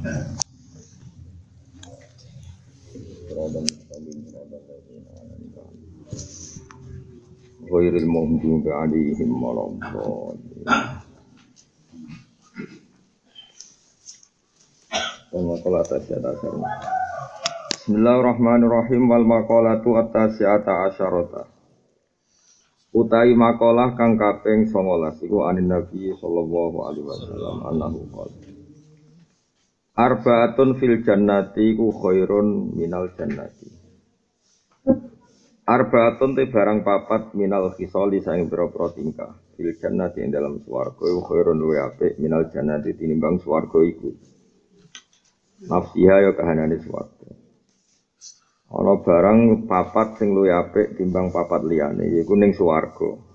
Ghairil maghdubi 'alaihim waladdallin. Bismillahirrahmanirrahim. Wal maqalatu at-tasi'ata asyarata. Utai makalah kang kaping 19 iku anin Nabi sallallahu alaihi wasallam annahu qala Arba'atun fil jannati ku khairun minal jannati. Arba'atun te barang papat minal khisali saing pira-pira tingkah fil jannati ing dalam swarga iku khairun luwih apik minal jannati tinimbang swarga iku. Nafsiha ya kahanane swarga. Ana barang papat sing luwih apik timbang papat liyane yaiku ning swarga.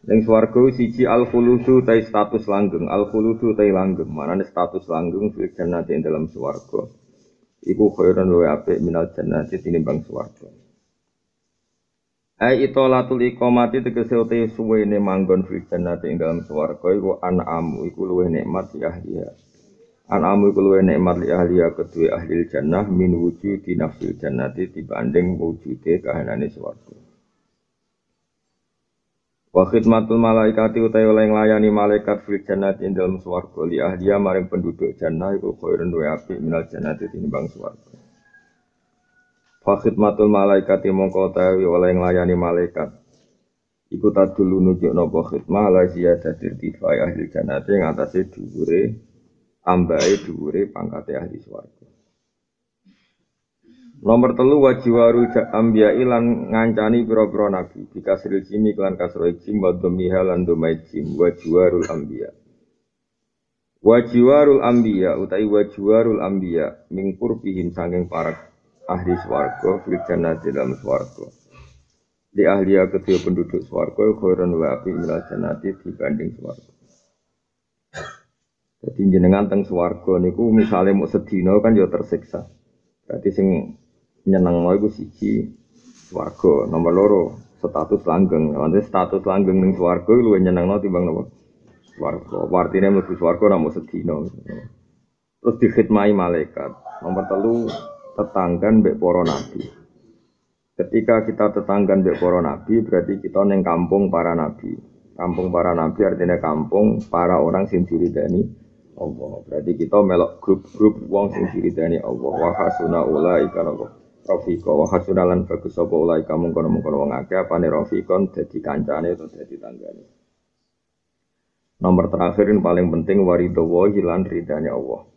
Ning swarga siji al-khuludu ta status langgeng, al-khuludu ta langgeng, manane status langgeng fil jannati ing dalam swarga. Iku khairun luwih apik minal jannati tinimbang swarga. Ai itolatul iqamati tegese uti suwene manggon fil jannati ing dalam swarga iku an'amu iku luwih nikmat ya ahliya. An'amu iku luwih nikmat li ahliya kedue ahli jannah min wujudi nafsil jannati dibanding wujude kahanane swarga. Wa khidmatul malaikati utawi oleh nglayani malaikat fil jannati ing dalam swarga li ahliya maring penduduk jannah iku khairun luwih apik minal jannati tinimbang swarga. Fa khidmatul malaikati mongko utawi oleh nglayani malaikat iku tadulu nunjukna apa khidmah la ziyadati irtifai ahli jannati ing atase dhuwure ambahe dhuwure pangkate ahli swarga. Nomor 3 wajiwarul anbiya lan ngancani pira-pira nabi dikasril jimi lan kasro jim wa dhammiha lan dhammai jim wajiwarul anbiya. Wajiwarul anbiya utawi wajiwarul anbiya min qurbihim saking para ahli swarga fil jannati dalam swarga. Di ahliya kedua penduduk swarga khairan wa apik minal jannati dibanding swarga. Jadi jenengan teng swarga niku misale mau sedina kan ya tersiksa. Berarti sing nyenengno iku siji swarga, nomor loro status langgeng. Nanti status langgeng ning swarga luwih nyenengno timbang napa? Swarga. Artine mlebu swarga namung sedina. Terus dikhidmati malaikat. Nomor 3 tetanggan mbek para nabi. Ketika kita tetanggan mbek para nabi berarti kita ning kampung para nabi. Kampung para nabi artinya kampung para orang sing diridani Allah. Berarti kita melok grup-grup wong sing diridani Allah. Wa hasuna ulaika rafiqa wa hasuna lan bagus apa ulaika mungkon-mungkon wong akeh apane rafiqon dadi kancane utawa dadi tanggane. Nomor terakhir yang paling penting waridawa lan ridane Allah.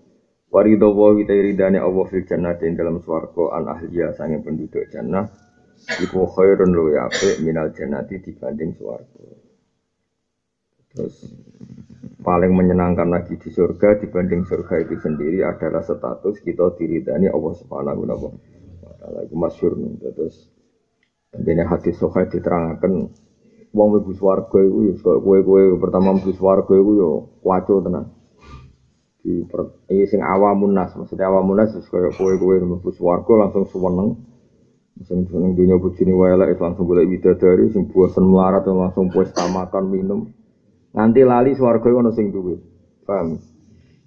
Waridawa ridane Allah fil jannati dalam swarga an ahliya sange penduduk jannah iku khairun luwih apik minal jannati dibanding swarga. Terus paling menyenangkan lagi di surga dibanding surga itu sendiri adalah status kita diridani Allah Subhanahu wa taala. Iku masyhur terus dene hadis sahih diterangkan wong mlebu swarga iku ya kowe pertama mlebu swarga iku ya waco tenan. Sing awamun nas, maksudnya awamun nas kaya kowe mlebu swarga langsung suweneng. Sing jeneng dunya bojone wae elek langsung golek widadari sing bosen melarat langsung pesta makan minum. Nanti lali swarga ono sing duwe. Paham?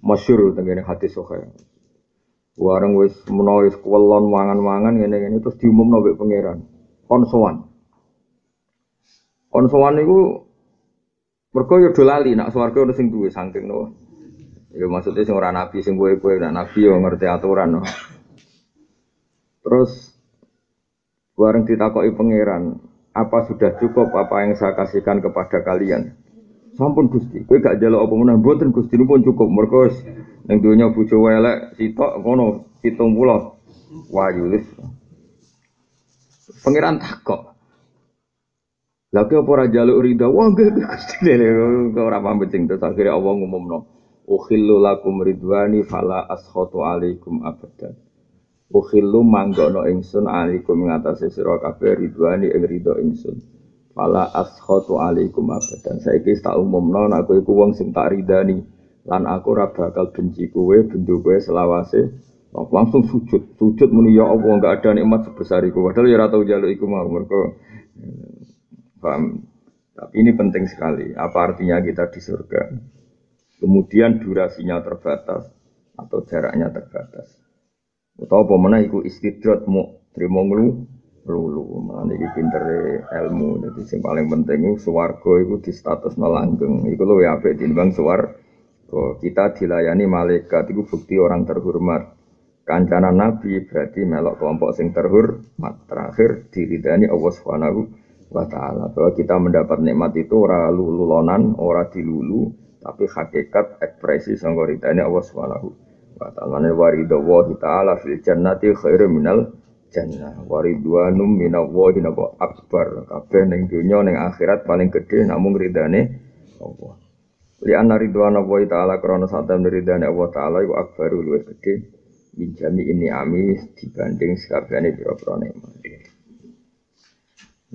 Masyhur tengene hadis sahih. Wareng wis menawa wis kuwelon mangan-mangan ngene-ngene terus diumumno mbek pangeran. Kon sowan. Kon sowan niku mergo yo do lali nek swarga ono sing duwe saking no. Ya maksudnya sing ora nabi sing kowe-kowe nek nabi yo ngerti aturan no. Terus wareng ditakoki pangeran, apa sudah cukup apa yang saya kasihkan kepada kalian? Sampun Gusti, kowe gak njaluk apa meneh mboten Gusti pun cukup. Mergo ning donya bojo elek sitok ngono 70 wayu wis. Pangeran takok. Lah kok ora njaluk ridha? Wah nggih Gusti ora pamit sing terus akhire Allah ngumumno. Ukhillu lakum ridwani fala askhatu alaikum abadan. Ukhillu manggono ingsun alaikum ngatasi sira kabeh ridwani ing ridha ingsun. Fala askhatu alaikum abadan. Saiki tak umumno nek kowe iku wong sing tak ridani lan aku ora bakal benci kowe bendu kowe selawase. Langsung sujud muni ya Allah enggak ada nikmat sebesar iku. Padahal ya ora tau njaluk iku mau mergo paham. Tapi ini penting sekali. Apa artinya kita di surga? Kemudian durasinya terbatas. atau jaraknya terbatas. Utawa apa meneh iku istidrat mu trimo lulu. Mulane iki pintere ilmu. Dadi sing paling penting iku swarga iku di statusna langgeng. Iku luwih apik tinimbang swarga. Kita dilayani malaikat iku bukti orang terhormat. Kancanan Nabi berarti melok kelompok sing terhormat. Terakhir diridani Allah Subhanahu wa ta'ala. Bahwa kita mendapat nikmat itu ora lululonan, ora dilulu, tapi hakikat ekspresi sangka ridane Allah Subhanahu wa ta'ala. Waridallahi ta'ala fil jannati khairum minal jannah. Waridwanum minallahi akbar. Kabeh ning donya ning akhirat paling gedhe namung ridane Allah. Li anna ridwanallahi ta'ala krana satam ridane Allah ta'ala iku akbaru luwih gedhe minjami ini amis dibanding sekabehane pira-pira nikmat.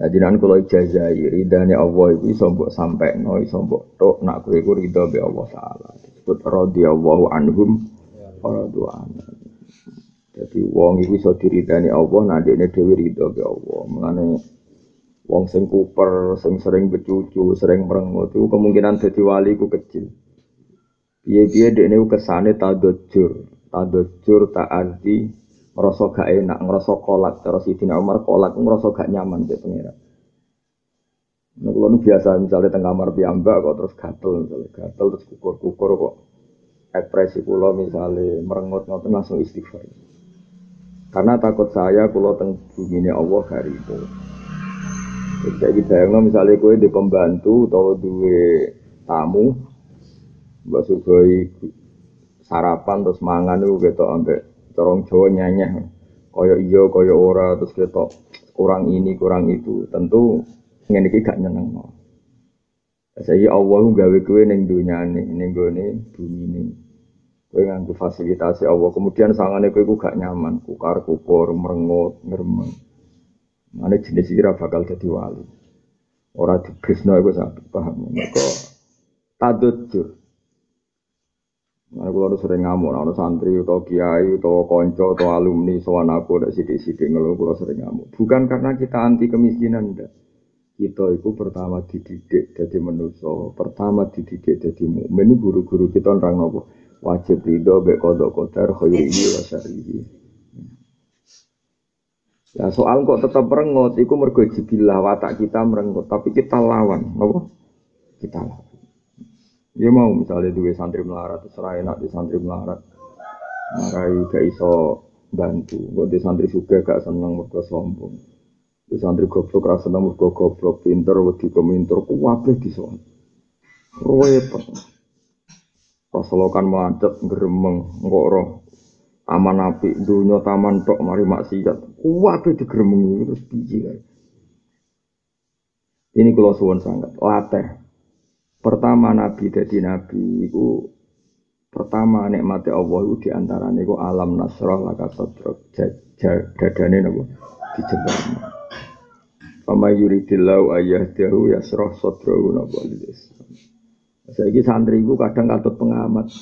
Nah jenengan kula ijazai ridane Allah iku iso mbok sampekno, iso mbok tok nak kowe iku ridho be Allah taala. Disebut radhiyallahu anhum wa radu anhu. Dadi wong iku iso diridani Allah nek dene dhewe ridho be Allah. Mulane wong sing kuper, sing sering becucu, sering merengut iku kemungkinan dadi wali iku kecil. Piye-piye dekne kesane tadajur ta'adzi ngerasa gak enak, ngerasa kolak. Terus Sidina Umar kolak, ngerasa gak nyaman di pengira. Nah, kalau biasa misalnya tengah kamar piyambak kok terus gatel, misalnya gatel terus kukur-kukur kok ekspresi kula misalnya merengut ngoten langsung istighfar. Karena takut saya kula teng bumine Allah hari itu. Jadi bayangno misalnya kowe di pembantu atau duwe tamu Mbak Sugoi sarapan terus mangan itu ketok ambek corong Jawa nyanyeh. Kaya iya kaya ora terus ketok kurang ini kurang itu. Tentu ngene iki gak nyenengno. Saiki Allah gawe kowe ning dunyane, ning gone bumine. Kowe nganggo fasilitasi Allah, kemudian sangane kowe iku gak nyaman, kukar-kukur, merengut, ngremeng. Mane jenis iki ora bakal dadi wali. Ora dibresno iku sak paham. Mergo tadujur. Nah, kalau sering ngamuk, ada santri atau kiai atau konco atau alumni soal aku ada sidik-sidik ngeluh, kalau sering ngamuk. Bukan karena kita anti kemiskinan, enggak. Kita itu pertama dididik jadi manusia, pertama dididik jadi mukmin. Guru-guru kita orang apa? Wajib ridho, baik kodok kodar, khairihi wa syarihi. Ya soal kok tetap merengut, itu mergo jibilah watak kita merengut, tapi kita lawan, apa? Kita lawan. Dia mau misalnya dua santri melarat, serai nak di santri melarat, marai gak iso bantu. Kok di santri juga gak seneng mergo sombong. Di santri goblok rasa seneng mergo goblok, pinter wedi keminter, kuwabeh disowan. Repot. Rasolokan macet gremeng, engko roh. Taman apik, dunya taman tok mari maksiat. Kuwabeh digremengi terus piye kae. Ini kula suwun sangat, latih. Pertama Nabi jadi Nabi itu pertama nikmati Allah itu diantaranya itu alam nasrah laka sadrak dadane napa dijembarno. Fama yuridillahu ayyahdahu yasrah sadrahu napa lilis. Saiki santri iku kadang katut pengamat.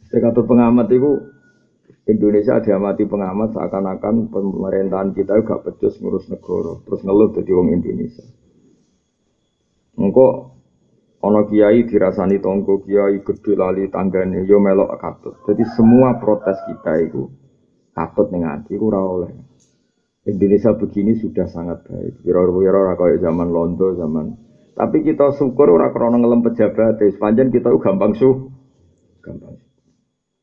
Katut pengamat itu Indonesia diamati pengamat seakan-akan pemerintahan kita gak becus ngurus negara, terus ngeluh dadi wong Indonesia. Engko ana kiai dirasani tonggo kiai gedhe lali tanggane yo melok katut. Jadi semua protes kita itu katut ning ati iku ora oleh. Indonesia begini sudah sangat baik. Kira-kira ora kaya zaman Londo zaman. Tapi kita syukur ora krana ngelem pejabat, sepanjang kita gampang gampang.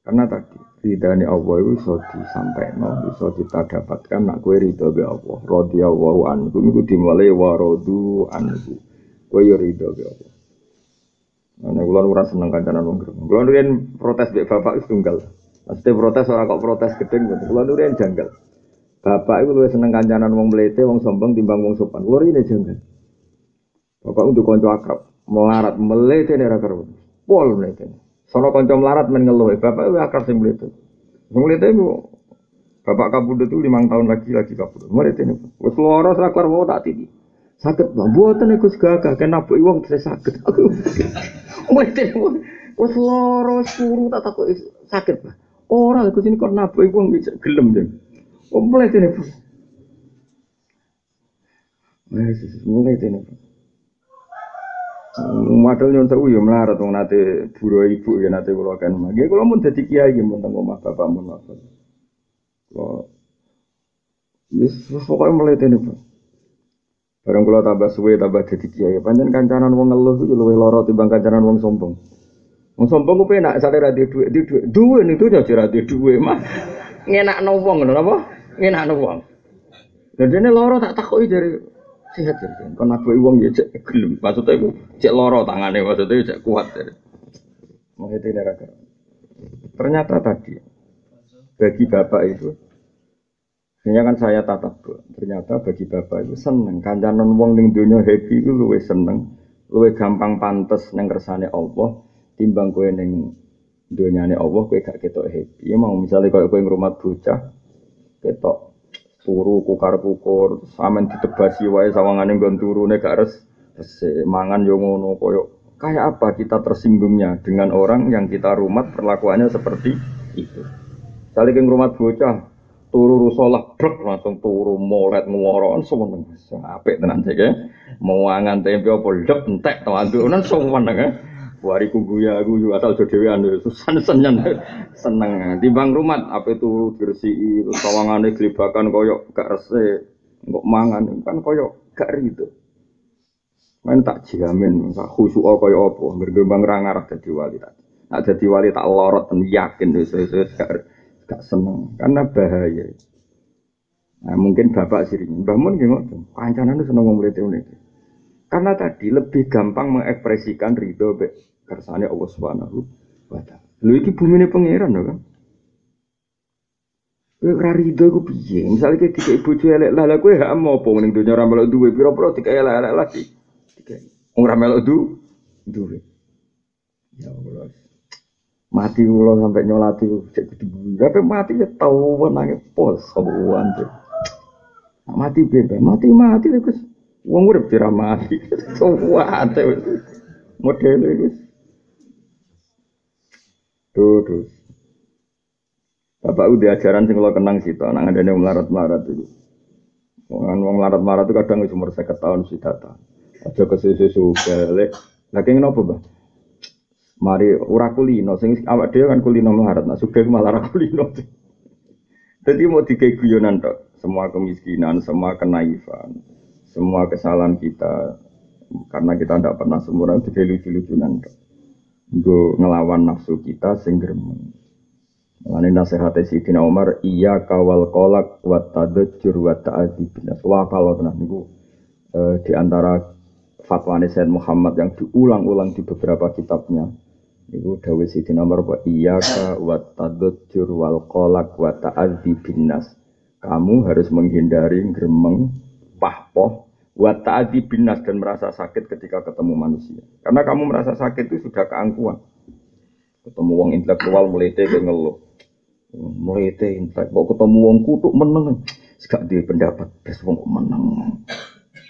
Karena tadi ridane Allah itu iso disampaikno, iso kita dapatkan nak kowe ridho be Allah. Radhiyallahu anhu iku dimulai wa radu anhu. Kowe yo ridho be Allah. Nah, kula ora seneng kancanan wong gremeng. Kula nurin protes mbek bapak wis tunggal. Mesti protes ora kok protes gedeng ngoten. Kula nurin janggal. Bapak iku luwih seneng kancanan wong mlete, wong sombong timbang wong sopan. Kula rene janggal. Bapak untuk kanca akrab, melarat mlete ora karo. Pol mlete. Sono kanca melarat men ngeluh, bapak wis akrab sing mlete. Wong mlete iku bapak kabudut itu 5 tahun lagi kabudut. Mlete niku. Wis lara sak kelar wae tak titi. Sakit bang, buatan aku segagah, kena bu iwang saya sakit. Mungkin wes loro suruh tak takut sakit bang. Orang aku sini kok nabu iwang bisa gelem deh. Mulai ini bu. Mulai ini bu. Model nyon sewu yo melarat wong nate buru ibu ya nate kula kan. Nggih kula mun dadi kiai nggih mun teng omah bapak mun apa. Kula wis pokoke mletene, Pak. Bareng kula tambah suwe tambah dadi kiai. Pancen kancanan wong ngeluh iku luwih lara timbang kancanan wong sombong. Wong sombong ku penak sale ra duwe duwe ning donya ora duwe mah. Ngenakno wong ngono napa? Ngenakno wong. Lah dene lara tak takoki dari sehat jadi. Kon nabuki wong ya cek gelem. Maksudnya iku cek lara tangane maksudnya cek kuat jadi. Mau itu neraka. Ternyata tadi bagi bapak itu ini kan saya tatap, ternyata bagi bapak itu seneng kancanan wong ning donya happy itu luwih seneng, luwih gampang pantes nang kersane Allah timbang kowe ning donyane Allah kowe gak ketok happy. Ya mau misalnya kowe ngrumat bocah ketok turu kukar-kukur sampean ditebasi wae sawangane nggon turune gak mangan yo ngono koyo kayak apa kita tersinggungnya dengan orang yang kita rumat perlakuannya seperti itu. Misalnya ke ngrumat bocah turu rusolah brek langsung turu molet ngworo seneng apik tenan sik mau mangan tempe apa lep entek to andunan seneng wariku guyu asal dhewean seneng timbang rumat ape turu diresiki terus sawangane glebakan koyo gak resik kok mangan kan koyo gak rido men tak jamin sak khusyuk koyo apa ngergembang ra ngarep dadi wali tak nek dadi wali tak lorot yakin wis gak seneng karena bahaya. Nah, mungkin bapak sering, Mbah Mun nggih ngoten. Kancanan itu seneng ngomong-ngomong. Karena tadi lebih gampang mengekspresikan ridho be kersane Allah Subhanahu wa taala. Lho iki bumine pangeran lho kan. Kowe ora ridho iku piye? Misale iki dikek bojo elek lah kowe hak apa ning donya ora melok duwe pira-pira dikek elek lagi. Dikek wong ora melok duwe. Ya Allah. Mati kula sampai nyolati cek kudu. Tapi mati ya tau wenange pos sowan. Mati bebas, mati terus. Wong urip dira mati. Sowan wis. Modele wis. Tuh. Bapak udah ajaran sing kula kenang sito, nang andene melarat-melarat itu. Wong melarat-melarat itu kadang wis umur 50 tahun sida ta. Aja kesusu balik. Lah kenging napa, Bang? Mari ora kulino sing awak dhewe kan kulino melarat nak sugih malah ora kulino. Dadi mau digawe guyonan tok, semua kemiskinan, semua kenaifan, semua kesalahan kita karena kita tidak pernah sempurna digawe lucu-lucunan tok. Nggo ngelawan nafsu kita sing gremeng. Lan nasihat Sayyidina Umar iya kawal qalaq wa tadajjur wa ta'adib. Wa kalau tenan niku di antara fatwa Sayyid Muhammad yang diulang-ulang di beberapa kitabnya. Iku dawuh Sayyidina Umar wa iyyaka wa tadajjur wal qalaq wa ta'adzibin nas. Kamu harus menghindari gremeng, pahpoh, wa ta'adzibin nas dan merasa sakit ketika ketemu manusia. Karena kamu merasa sakit itu sudah keangkuhan. Ketemu wong intelektual melete ke ngeluh. Melete intelek kok ketemu wong kutuk meneng. Gak duwe pendapat, wis wong kok meneng.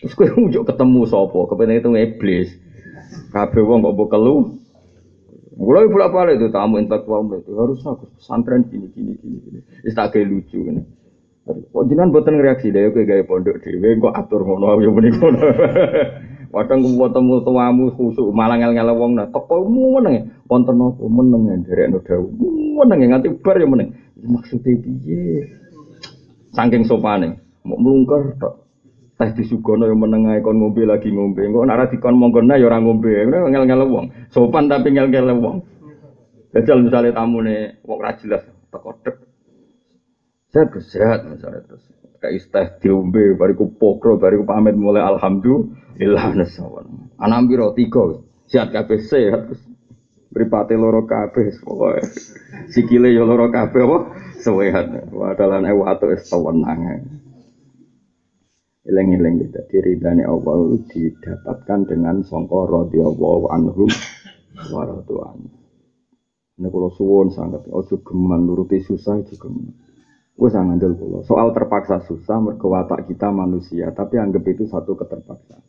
Terus kowe njuk ketemu sapa? Kepene itu iblis. Kabeh wong kok mbok kelu. Mulai bolak-balik itu tamu intelektual itu harus aku pesantren gini. Wis tak gawe lucu ngene. Kok jenengan mboten ngreaksi dhewe kowe gawe pondok dhewe kok atur ngono ya muni ngono. Padahal ketemu tuamu khusuk malah ngel-ngel wong nah teko meneng. Wonten apa meneng nderekno dawuh. Meneng nganti bar ya meneng. Maksude piye? Saking sopane, mau melungker tok. Teh disugono yang menengah kon ngombe lagi ngombe. Engko nek ora dikon monggona ya ora ngombe. Ngel-ngel wong. Sopan tapi ngel-ngel wong. Jajal misale tamune wong ra jelas teko tek. Sehat misale terus. Kayak teh diombe bariku pokro bariku pamit mulai alhamdulillah nasawan. Anak piro 3. Sehat kabeh sehat. Mripate loro kabeh pokoke. Sikile ya loro kabeh apa? Sehat. Wadalan watuk wis tenang. Eleng-eleng kita diridani Allah didapatkan dengan sangka radhiyallahu anhum wa radwan. Nek kula suwun sanget aja geman nuruti susah juga. Wis ngandel kula. Soal terpaksa susah mergo watak kita manusia, tapi anggap itu satu keterpaksaan.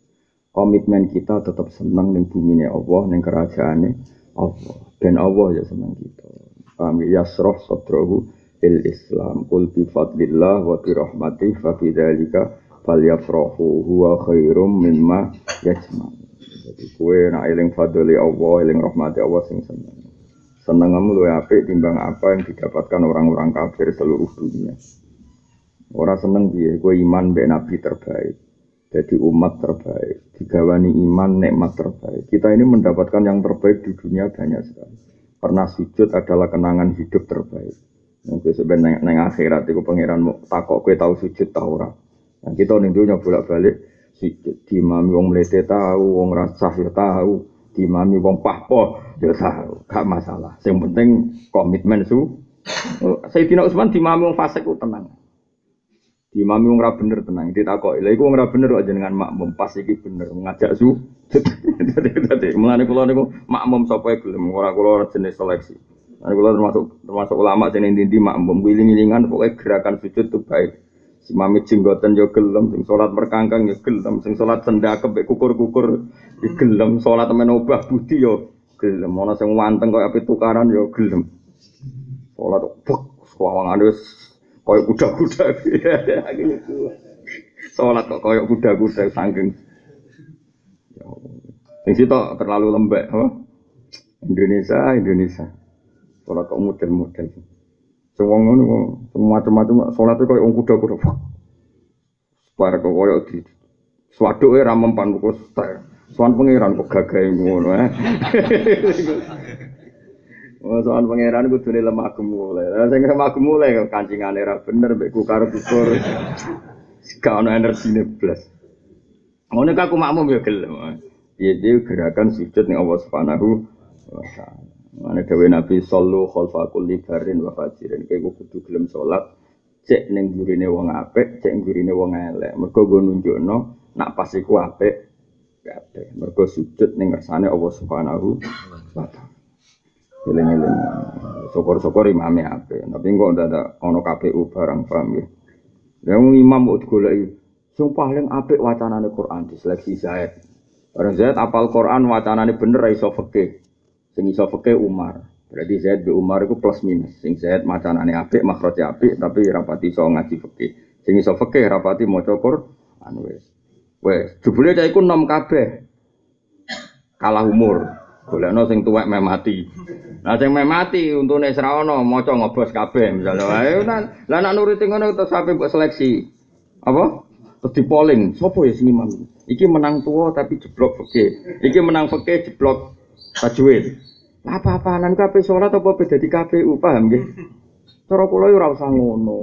Komitmen kita tetap senang ning bumine Allah, ning kerajaane Allah. Dan Allah ya senang kita. Kami yasrah sadrahu il Islam qul bi fadlillah wa bi rahmatih fa bidzalika falyafrahu huwa khairum mimma yajma. Jadi kue nak eling fadli Allah, eling rahmati Allah sing seneng. Senengmu luwih apik timbang apa yang didapatkan orang-orang kafir seluruh dunia. Orang seneng piye? Kue iman mbek nabi terbaik. Jadi umat terbaik, digawani iman nikmat terbaik. Kita ini mendapatkan yang terbaik di dunia banyak sekali. Pernah sujud adalah kenangan hidup terbaik. Mungkin sebenarnya neng akhirat itu pangeran takok kue tahu sujud tahu ora. Nah, kita ning dunya bolak-balik sujud. Dimami wong mlete tahu, wong rasah ya tahu, dimami wong pahpoh ya tahu. Gak masalah. Yang penting komitmen su. Sayyidina Utsman dimami wong fasik ku tenang. Imam wong ora bener tenang ditakoki. Lha iku wong ora bener kok jenengan makmum pas iki bener ngajak su. Dadi mulane kula niku makmum sapa ae gelem ora kula jenis seleksi. Nah kula termasuk ulama sing ndi-ndi makmum wiling-wilingan pokoke gerakan sujud itu baik. Si mami jenggoten yo gelem, sing salat merkangkang yo gelem, sing salat sendakep kukur-kukur yo gelem, salat men obah budi yo gelem. Ana sing wanteng koyo ape tukaran yo gelem. Salat buk sawangane wis koyo kuda-kuda. Salat kok koyo kuda-kuda saking. Ya Allah. Sing sitok terlalu lembek, apa? Indonesia. Salat kok model-model. Sing wong ngono macam-macam salat koyo wong kuda-kuda. Par kok koyo di swaduke ra mempan kok sowan pangeran kok gagahe ngono soal pangeran kudune lemah gemule. Lah sing lemah gemule kancingane ra bener mbek kukar-kukur. Gak ono energi blas. Ngono aku makmum ya gelem. Piye gerakan sujud ning Allah Subhanahu wa taala. Mane dawuh Nabi sallu khalfa kulli barin wa fajirin. Kowe kudu gelem salat cek ning gurine wong apik, cek gurine wong elek. Mergo go nunjukno nak pas iku apik kabeh. Mergo sujud ning kersane Allah Subhanahu wa taala. Eling-eling syukur-syukur imame apik. Tapi kok ndak ana KPU barang paham ya. Yang imam kok digoleki sing paling apik wacanane Quran diseleksi Zaid. Orang Zaid apal Quran wacanane bener ra iso fikih. Sing iso fikih Umar. Berarti Zaid be Umar iku plus minus. Sing Zaid wacanane apik, makhraje apik tapi rapati iso ngaji fikih. Sing iso fikih rapati maca Quran wis. Wis, jebule cah iku nom kabeh. Kalah umur. Golekno sing tuwek meh mati. Nah sing meh mati untune ora ana maca ngobos kabeh misale wae. Lah nek nuruti ngono terus sampe mbok seleksi. Apa? Terus di polling, sapa ya sing imam? Iki menang tua tapi jeblok fikih. Iki menang fikih jeblok tajwid. Lah apa-apaanan kabeh salat apa beda di KPU paham nggih? Cara kula yo ora usah ngono.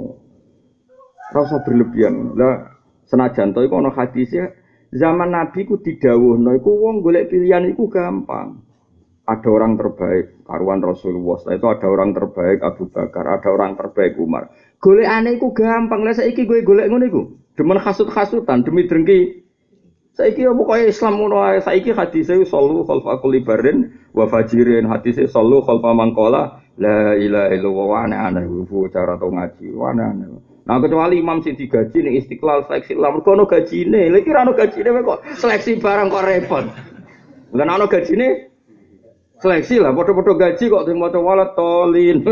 Ora usah berlebihan. Lah senajan to iku ana hadise zaman Nabi ku didhawuhno iku wong golek pilihan iku gampang. Ada orang terbaik, karuan Rasulullah. Setelah itu ada orang terbaik Abu Bakar, ada orang terbaik Umar. Golekane iku gampang. Lah saiki kowe golek ngono iku. Demen hasut-hasutan demi drengki. Saiki opo kaya Islam ngono ae. Saiki hadise sallu khalfa kulli barin wa fajirin. Hadise sallu khalfa man qala la ilaha illallah wa ana cara to ngaji. Wa ana. Nah kecuali imam sing digaji ning Istiqlal seleksi lah mergo ono gajine. Lha iki ra ono gajine kok seleksi barang kok repot. Lah ono gajine seleksi lah, foto-foto gaji kok sing maca walat tolin.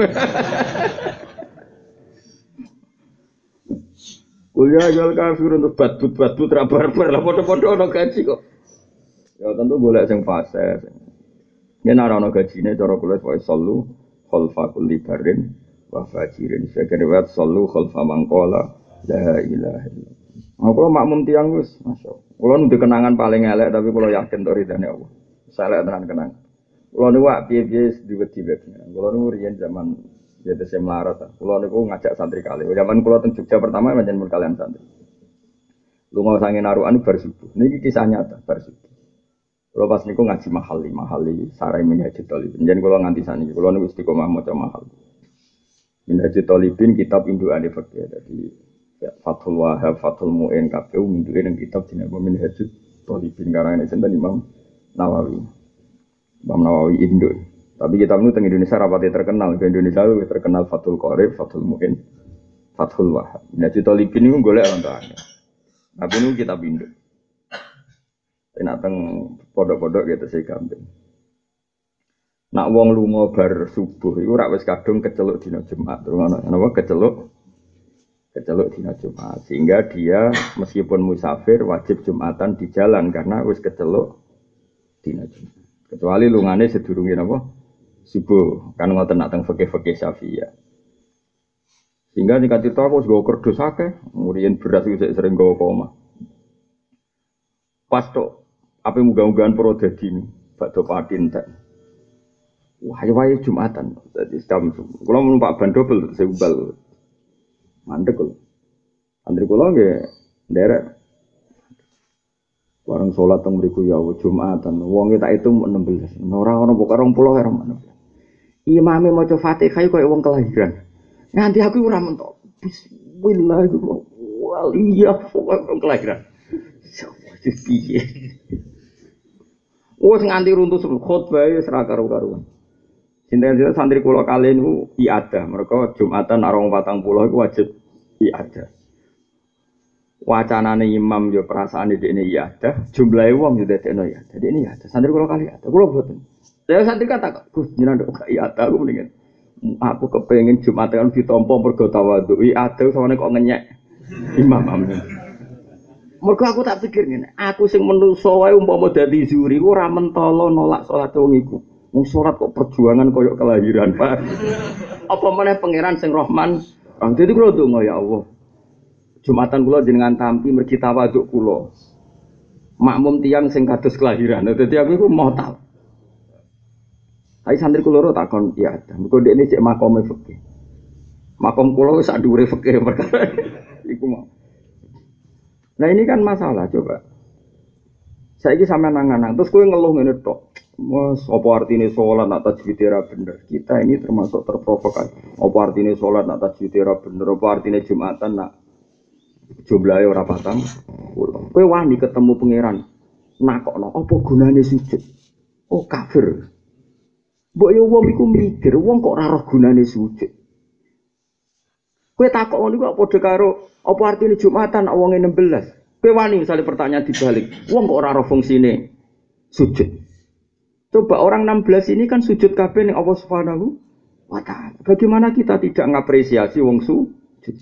Kuliah jual kafir untuk batut ra barbar lah foto-foto ono gaji kok. Ya tentu golek sing fase. Yen ora ono gajine cara kula wae sallu khalfa kulli barin wa fajirin. Sekene sallu khalfa mangqala la ilaha illallah. Aku makmum tiyang wis masyaallah. Kula nu kenangan paling elek tapi kula yakin to ridane Allah. Saleh tenan kenang. Kulo niku piye-piye diwedi-wedi. Kulo niku riyen zaman ya tesih melarat. Kulo niku ngajak santri kali. Zaman kulo teng Jogja pertama pancen mun kalian santri. Lunga sange narukan bar subuh. Niki kisah nyata bar subuh. Kulo pas niku ngaji mahali sarai minhajul talibin. Jen kulo nganti saniki kulo niku istiqomah maca mahal. Minhajul talibin kitab indukane fikih. Dadi Fathul Wahhab, Fathul Mu'in KPU minduke ning kitab dinapa Minhajul Talibin karane sinten Imam Nawawi. Imam Nawawi Indo. Tapi kitab itu teng Indonesia rapati terkenal. Di Indonesia itu terkenal Fathul Qorib, Fathul Mu'in, Fathul Wahhab. Nah, Talibin itu golek rontane. Tapi ini kitab Indo. Nek teng pondok-pondok gitu sih gampang. Nak wong lunga bar subuh iku rak wis kadung keceluk dina Jumat. Terus ana napa keceluk dina Jumat. Sehingga dia meskipun musafir wajib Jumatan di jalan karena wis keceluk dina Jumat. Kecuali lungane sedurunge napa? Subuh. Kan ngoten nak teng fikih-fikih Syafi'iyah. Sehingga nek cerita aku nggo kerdus akeh, muriyen beras iku sering nggawa koma. Pas tok apa muga-mugaan pro dadi bakdo patin tak. Wah, ayo Jumatan. Dadi jam kula numpak ban dobel sebal. Mandek kula. Antri kula nggih nderek. Bareng salat teng mriku ya Jumatan. Wonge tak hitung 16. Ora ono pokoke 20 karo mana. Imame maca Fatihah koyo wong kelahiran. Nganti aku ora mentok. Bismillah waliyah wong kelahiran. Wis piye. Wes nganti runtuh khotbah wis ra karo-karuan. Sinten-sinten santri kula kali niku iadah, mereka Jumatan arang 40 iku wajib iadah. Wacanane imam yo perasaane dekne iadah, jumlahe wong yo dadekno ya. Dadi ini iadah. Santri kula kali iadah, kula boten. Saya santri kata, Gus jenengan kok iadah aku mendingan. Aku kepengin Jumatan ditampa mergo tawadhu. Iadah samane kok ngenyek imam amin. Mergo aku tak pikir ngene, aku sing menungso wae umpama dadi zuri ora mentolo nolak salat wong iku. Wong salat kok perjuangan koyo kelahiran, Pak. Apa meneh pangeran sing Rahman. Dadi kula ndonga ya Allah. Jumatan kula jenengan tampi mergi tawadhu kula. Makmum tiyang sing kados kelahiran. Dadi aku iku mau tahu. Tapi santri kula loro takon ya, mergo dekne cek makome fikih. Makom kula wis sak dhuwure fikih perkara iku mau. Nah ini kan masalah coba. Saiki sampean nangan, terus kowe ngeluh ngene tok. Mas, apa artine salat nak tajwid ora bener? Kita ini termasuk terprovokasi. Apa artine salat nak tajwid ora bener? Apa artine Jumatan nak jumlahe ora patang? Kowe wani ketemu pangeran. Nakokno, apa gunane sujud? Oh kafir. Mbok yo wong iku mikir, wong kok ora roh gunane sujud. Kowe takok ngono iku padha karo apa artine Jumatan nak wonge 16. Kowe wani misale pertanyaan dibalik, wong kok ora roh fungsine sujud. Coba orang 16 ini kan sujud kabeh ning Allah Subhanahu wa taala. Bagaimana kita tidak ngapresiasi wong sujud?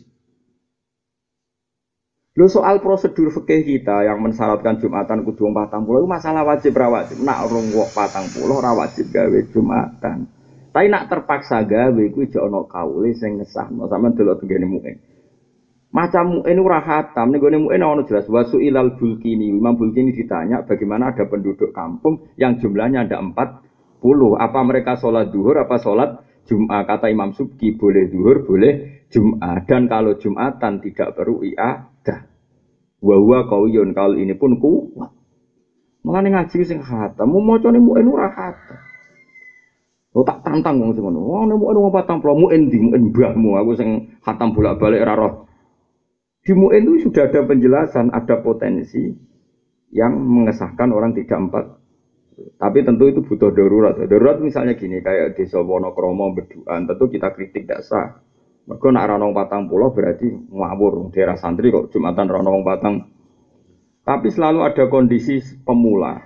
Lho soal prosedur fikih kita yang mensyaratkan Jumatan kudu 40 itu masalah wajib ra wajib. Nak rong wong 40 ora wajib gawe Jumatan. Tapi nak terpaksa gawe kuwi jek ana kaule sing ngesahno. Sampeyan delok tengene muin. Macam muin ora khatam, ning gone muin ana jelas wasu ilal bulkini. Imam Bulkini ditanya bagaimana ada penduduk kampung yang jumlahnya ada 40. Apa mereka sholat duhur apa sholat Jum'ah? Kata Imam Subki boleh duhur, boleh Jum'ah. Dan kalau Jum'atan tidak perlu i'adah. Wa huwa qawiyyun, kalau ini pun kuat. Mulane ngaji sing khatam, macane muin ora khatam. Oh tak tantang wong sing ngono. Wong nek muin wong 40 muin ndi muin mbahmu, aku sing khatam bolak-balik ora roh. Di MUN itu sudah ada penjelasan, ada potensi yang mengesahkan orang tidak 4. Tapi tentu itu butuh darurat. Darurat misalnya gini, kayak desa Wonokromo Beduan, tentu kita kritik tidak sah. Mereka nak ranong patang pulau berarti ngawur. Daerah santri kok Jumatan ranong patang. Tapi selalu ada kondisi pemula.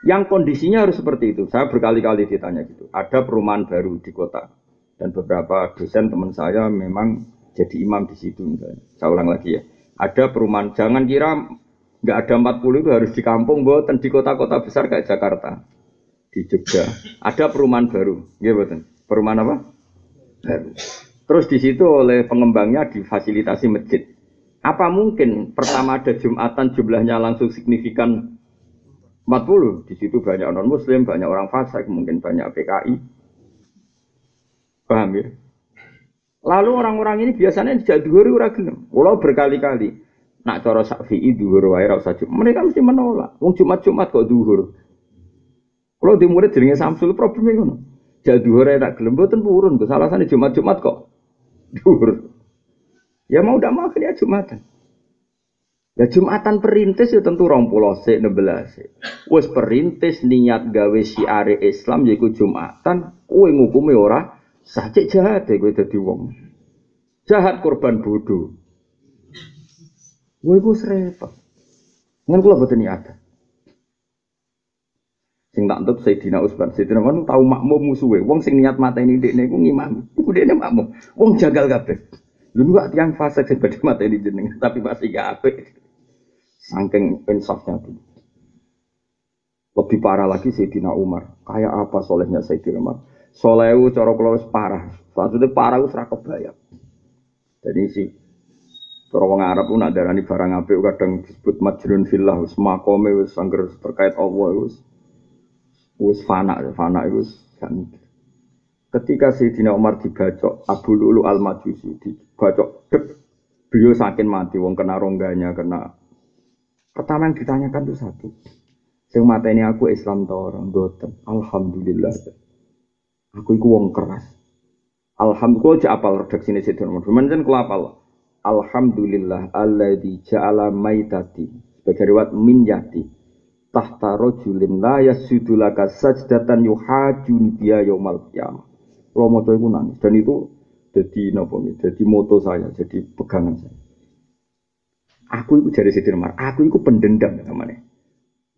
Yang kondisinya harus seperti itu. Saya berkali-kali ditanya gitu. Ada perumahan baru di kota. Dan beberapa dosen teman saya memang jadi imam di situ misalnya. Saya ulang lagi ya. Ada perumahan, jangan kira nggak ada 40 itu harus di kampung, boten di kota-kota besar kayak Jakarta, di Jogja. Ada perumahan baru, ya boten. Perumahan apa? Baru. Terus di situ oleh pengembangnya difasilitasi masjid. Apa mungkin pertama ada Jumatan jumlahnya langsung signifikan 40? Di situ banyak non Muslim, banyak orang fasik, mungkin banyak PKI. Paham ya? Lalu orang-orang ini biasanya tidak duhur ora gelem. Kalau berkali-kali nak cara Syafi'i duhur wae ora usah Jumat. Mereka mesti menolak. Wong Jumat-Jumat kok duhur. Kalau di murid jenenge Samsul problemnya ngono. Jek duhur ora gelem mboten purun. Kesalahan Jumat-Jumat kok duhur. Ya mau ndak mau ya Jumatan. Ya Jumatan perintis ya tentu 20 sik 16. Wis perintis niat gawe syiar Islam yaiku Jumatan, kowe ngukume ora sajik jahat ya gue jadi wong jahat korban bodoh gue serempet ngan kula boten niat sing tak entuk Sayyidina Utsman kan tau makmum musuhe wong sing niat mateni ndekne iku ngimami iku dekne makmum wong jagal kabeh lho kok tiyang fase sing badhe mateni jeneng tapi masih gak apik saking insafnya Lebih parah lagi Sayyidina Umar. Kayak apa solehnya Sayyidina Umar? Soleh itu cara kula wis parah. Maksudnya parah wis ra kebayang. Jadi si cara wong Arab ku nak darani barang apik kadang disebut majrun fillah wis makome wis angger terkait Allah wis fana wis gak mikir. Ketika Sayyidina Umar dibacok Abu Lu'lu al-Majusi dibacok dek beliau saking mati wong kena rongganya kena. Pertama yang ditanyakan itu satu. Sing mateni aku Islam ta ora? Mboten. Alhamdulillah. Aku iku wong keras. Alhamdulillah ja apal redaksine Sayyidina Umar. Menen kula apal. Alhamdulillah alladzi ja'ala maitati sebagai riwayat min yati tahta rajulin la yasjudu laka sajdatan yuhajuni biya yaumal qiyamah. Kalau moto iku nangis dan itu jadi napa jadi moto saya, jadi pegangan saya. Aku iku jare Sayyidina Umar, aku iku pendendam namanya.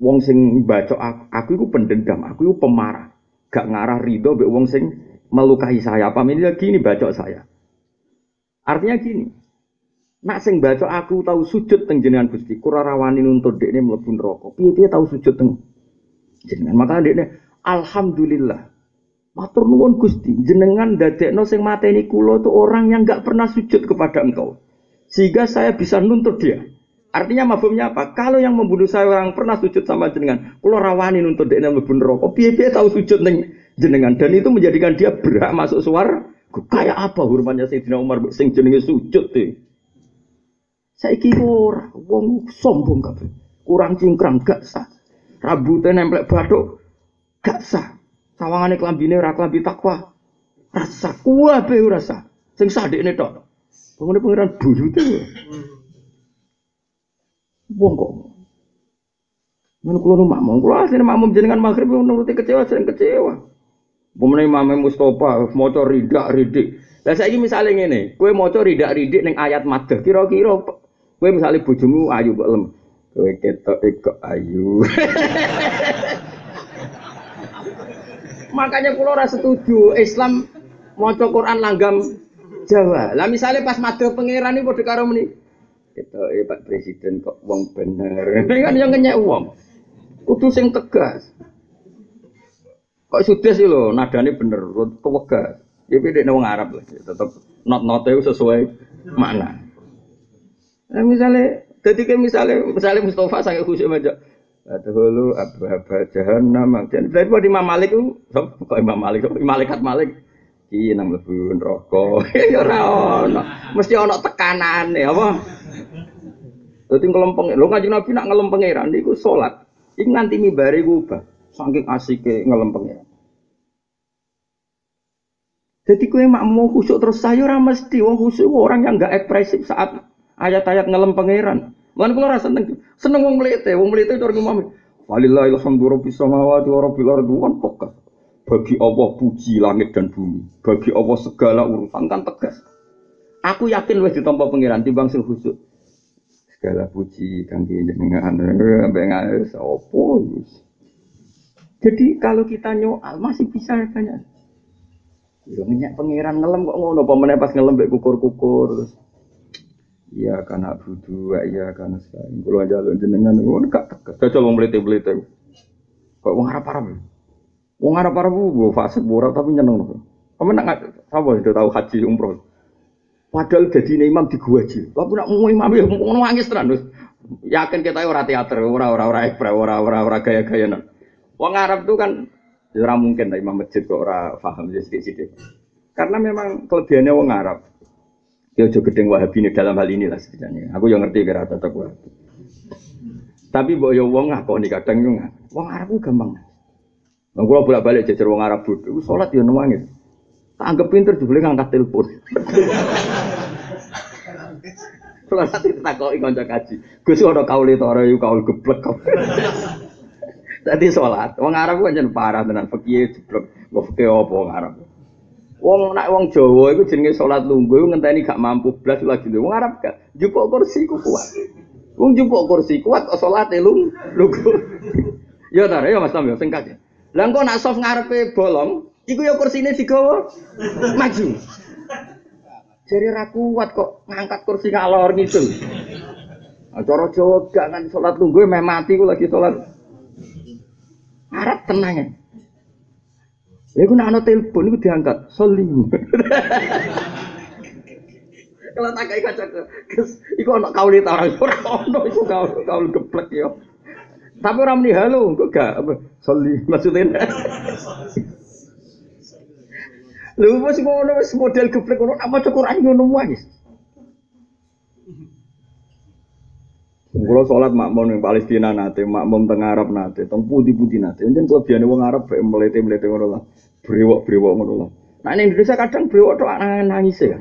Wong sing baca aku iku pendendam, aku iku pemarah. Gak ngarah ridho mbek wong sing melukai saya. Apa ini gini baca saya. Artinya gini. Nak sing baca aku tahu sujud teng jenengan Gusti, ora rawani nuntut dekne mlebu neraka. Piye-piye tahu sujud teng jenengan. Maka dekne alhamdulillah. Matur nuwun Gusti, jenengan dadekno sing mateni kula itu orang yang enggak pernah sujud kepada Engkau. Sehingga saya bisa nuntut dia. Artinya mafhumnya apa? Kalau yang membunuh saya orang pernah sujud sama jenengan, kula rawani nuntut dekne mlebu neraka. Piye-piye tahu sujud teng jenengan dan itu menjadikan dia berhak masuk swarga. Kayak apa hormatnya Sayyidina Umar sing jenenge sujud e. Saiki ora wong sombong kabeh. Kurang cingkrang gak sah. Rambute nemplek bathuk gak sah. Sawangane klambine ora klambi takwa. Rasa kuwabe ora sah. Sing sadekne tok. Pengene pangeran buyute. Wong kok. Men kula nu makmum, kula asline makmum jenengan magrib nuruti kecewa sering kecewa. Pemene Imam Mustofa maca ridak-ridik. Lah saiki misale ngene, kowe maca ridak-ridik ning ayat madhah, kira-kira kowe misale bojomu ayu kok lem. Kowe ketok kok ayu. Makanya kula ora setuju Islam maca Quran langgam Jawa. Lah misale pas madhah pangeran iki padha karo muni. Ketoke Pak Presiden kok wong bener. Kan yang ngenyek wong. Kudu sing tegas. Kok sudes iki lho, nadane bener, tegas. Ya beda wong Arab lah, tetep not-note sesuai makna. Nah misalnya, ketika misalnya Mustafa sangat khusyuk aja. Adhulu abba jahannam. Dan dari Imam Malik itu, kok Imam Malik, malaikat Malik, iki nang mlebu neraka. Ya ora ono. Mesti ono tekanane apa? Dadi ngelempeng, lho Kanjeng Nabi nak ngelempengeran niku salat. Iki nganti mimbare ku ubah, saking asike ngelempenge. Jadi kowe mak mau khusyuk terus saya ora mesti wong khusyuk orang yang enggak ekspresif saat ayat-ayat ngelem pangeran. Lan kula ora seneng. Seneng wong mlete cara ngomong. Walillahil hamdu rabbis samawati wa rabbil ardi wan tegas. Bagi Allah puji langit dan bumi. Bagi Allah segala urusan kan tegas. Aku yakin wis ditampa pangeran timbang sing khusyuk. Segala puji kangge jenengan ambek ngae sapa wis. Jadi kalau kita nyoal masih bisa banyak. Yo minyak pangeran ngelem kok ngono apa meneh pas ngelem mek kukur-kukur. Iya kana budu, iya kana sae. Kulo njaluk jenengan ngono gak tegas. Jajal wong mlete-mlete. Kok wong Arab-Arab. Wong Arab-Arab ku fasik ora tapi nyeneng lho. Kamu nak sapa sudah tahu haji umroh. Padahal dadine imam di gua haji. Lah nak imam ya ngono nangis tenan wis. Yakin kita ora teater, ora gaya-gayanan. Wong Arab tuh kan ora mungkin lah imam masjid kok ora paham ya sithik-sithik. Karena memang kelebihannya wong Arab. Ya aja gedeng Wahabi dalam hal ini lah setidaknya. Aku yang ngerti kira cocok Wahabi. Tapi mbok yo wong ngakoni kadang yo wong Arab ku gampang. Wong kula bolak-balik jejer wong Arab bodho, salat yo nangis. Tak anggap pinter jebule ngangkat telepon. Salah satu takoki kanca kaji. Gus ora kaule to ora yo kaul geblek. Dadi salat, wong Arab ku pancen parah tenan fikih jeblok, mbok fikih apa wong Arab. Wong nek wong Jawa iku jenenge salat lungguh ngenteni gak mampu blas lagi lho. Wong Arab gak njupuk kursi ku kuat. Wong njupuk kursi kuat kok salate lungguh. Ya ta, ya Mas Tam ya singkat. Lah engko nek soft ngarepe bolong, iku ya kursine digawa maju. Jare ra kuat kok ngangkat kursi ngalor ngidul. Cara Jawa gak kan salat lungguh meh mati ku lagi salat. Arab tenang ya. Lha iku nek ana telepon iku diangkat, Solim. Kalau tak kayak kaca Gus, iku ana kauli ta ora ono iku kaul geblek yo. Tapi ora muni halo, kok gak Solim maksudnya. Lha wis ngono wis model geblek ngono apa Quran ngono wae. Kulo salat makmum ning Palestina nate, makmum teng Arab nate, teng pundi-pundi nate. Yen kelebihane wong Arab bae melete-melete ngono lah. Brewok-brewok ngono lah. Nah ning Indonesia kadang brewok tok nangis ya.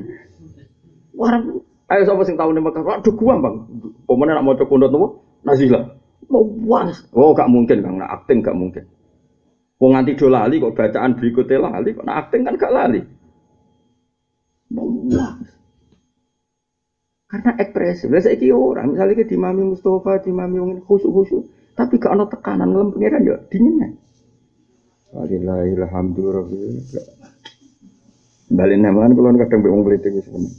Wah, ayo sapa sing tau ning Mekah? Aduh gua, Bang. Pomene nak maca kundut nopo? Nazila. Wah, oh gak mungkin Kang, nak akting gak mungkin. Wong nganti do lali kok bacaan berikutnya lali, kok nak akting kan gak lali. Wah. Karena ekspresif. Lah saiki ora, misale ki dimami Mustofa, dimami wong khusyuk-khusyuk, tapi gak ana tekanan ngelem pengiran yo dingin. Alhamdulillah. Balen neman kula kadang mbek wong mlete wis ngono.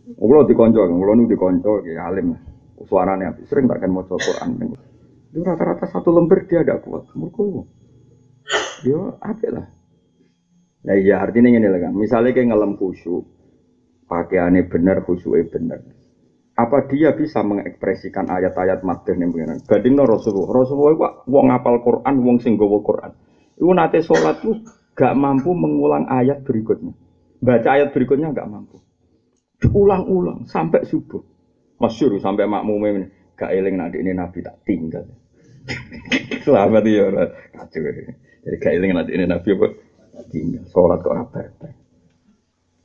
Kula dikonco, kula nu dikonco ki alim. Suarane apik, sering tak kan maca Quran. Itu rata-rata satu lembar dia ada kuat. Mergo yo apik lah. Lah iya artinya ngene lho Kang. Misale ki ngelem khusyuk, pakaiane bener, khusyuke bener. Apa dia bisa mengekspresikan ayat-ayat madhah ning pengiran? Bandingno Rasulullah. Rasulullah iku wong ngapal Quran, wong sing nggawa Quran. Iku nate salat tuh gak mampu mengulang ayat berikutnya. Baca ayat berikutnya gak mampu. Diulang-ulang sampai subuh. Masyhur sampai makmume ini gak eling nek ini Nabi tak tinggal. Selamat ya ora kacau. Jadi gak eling nek ini Nabi apa tinggal. Salat kok ora bareng.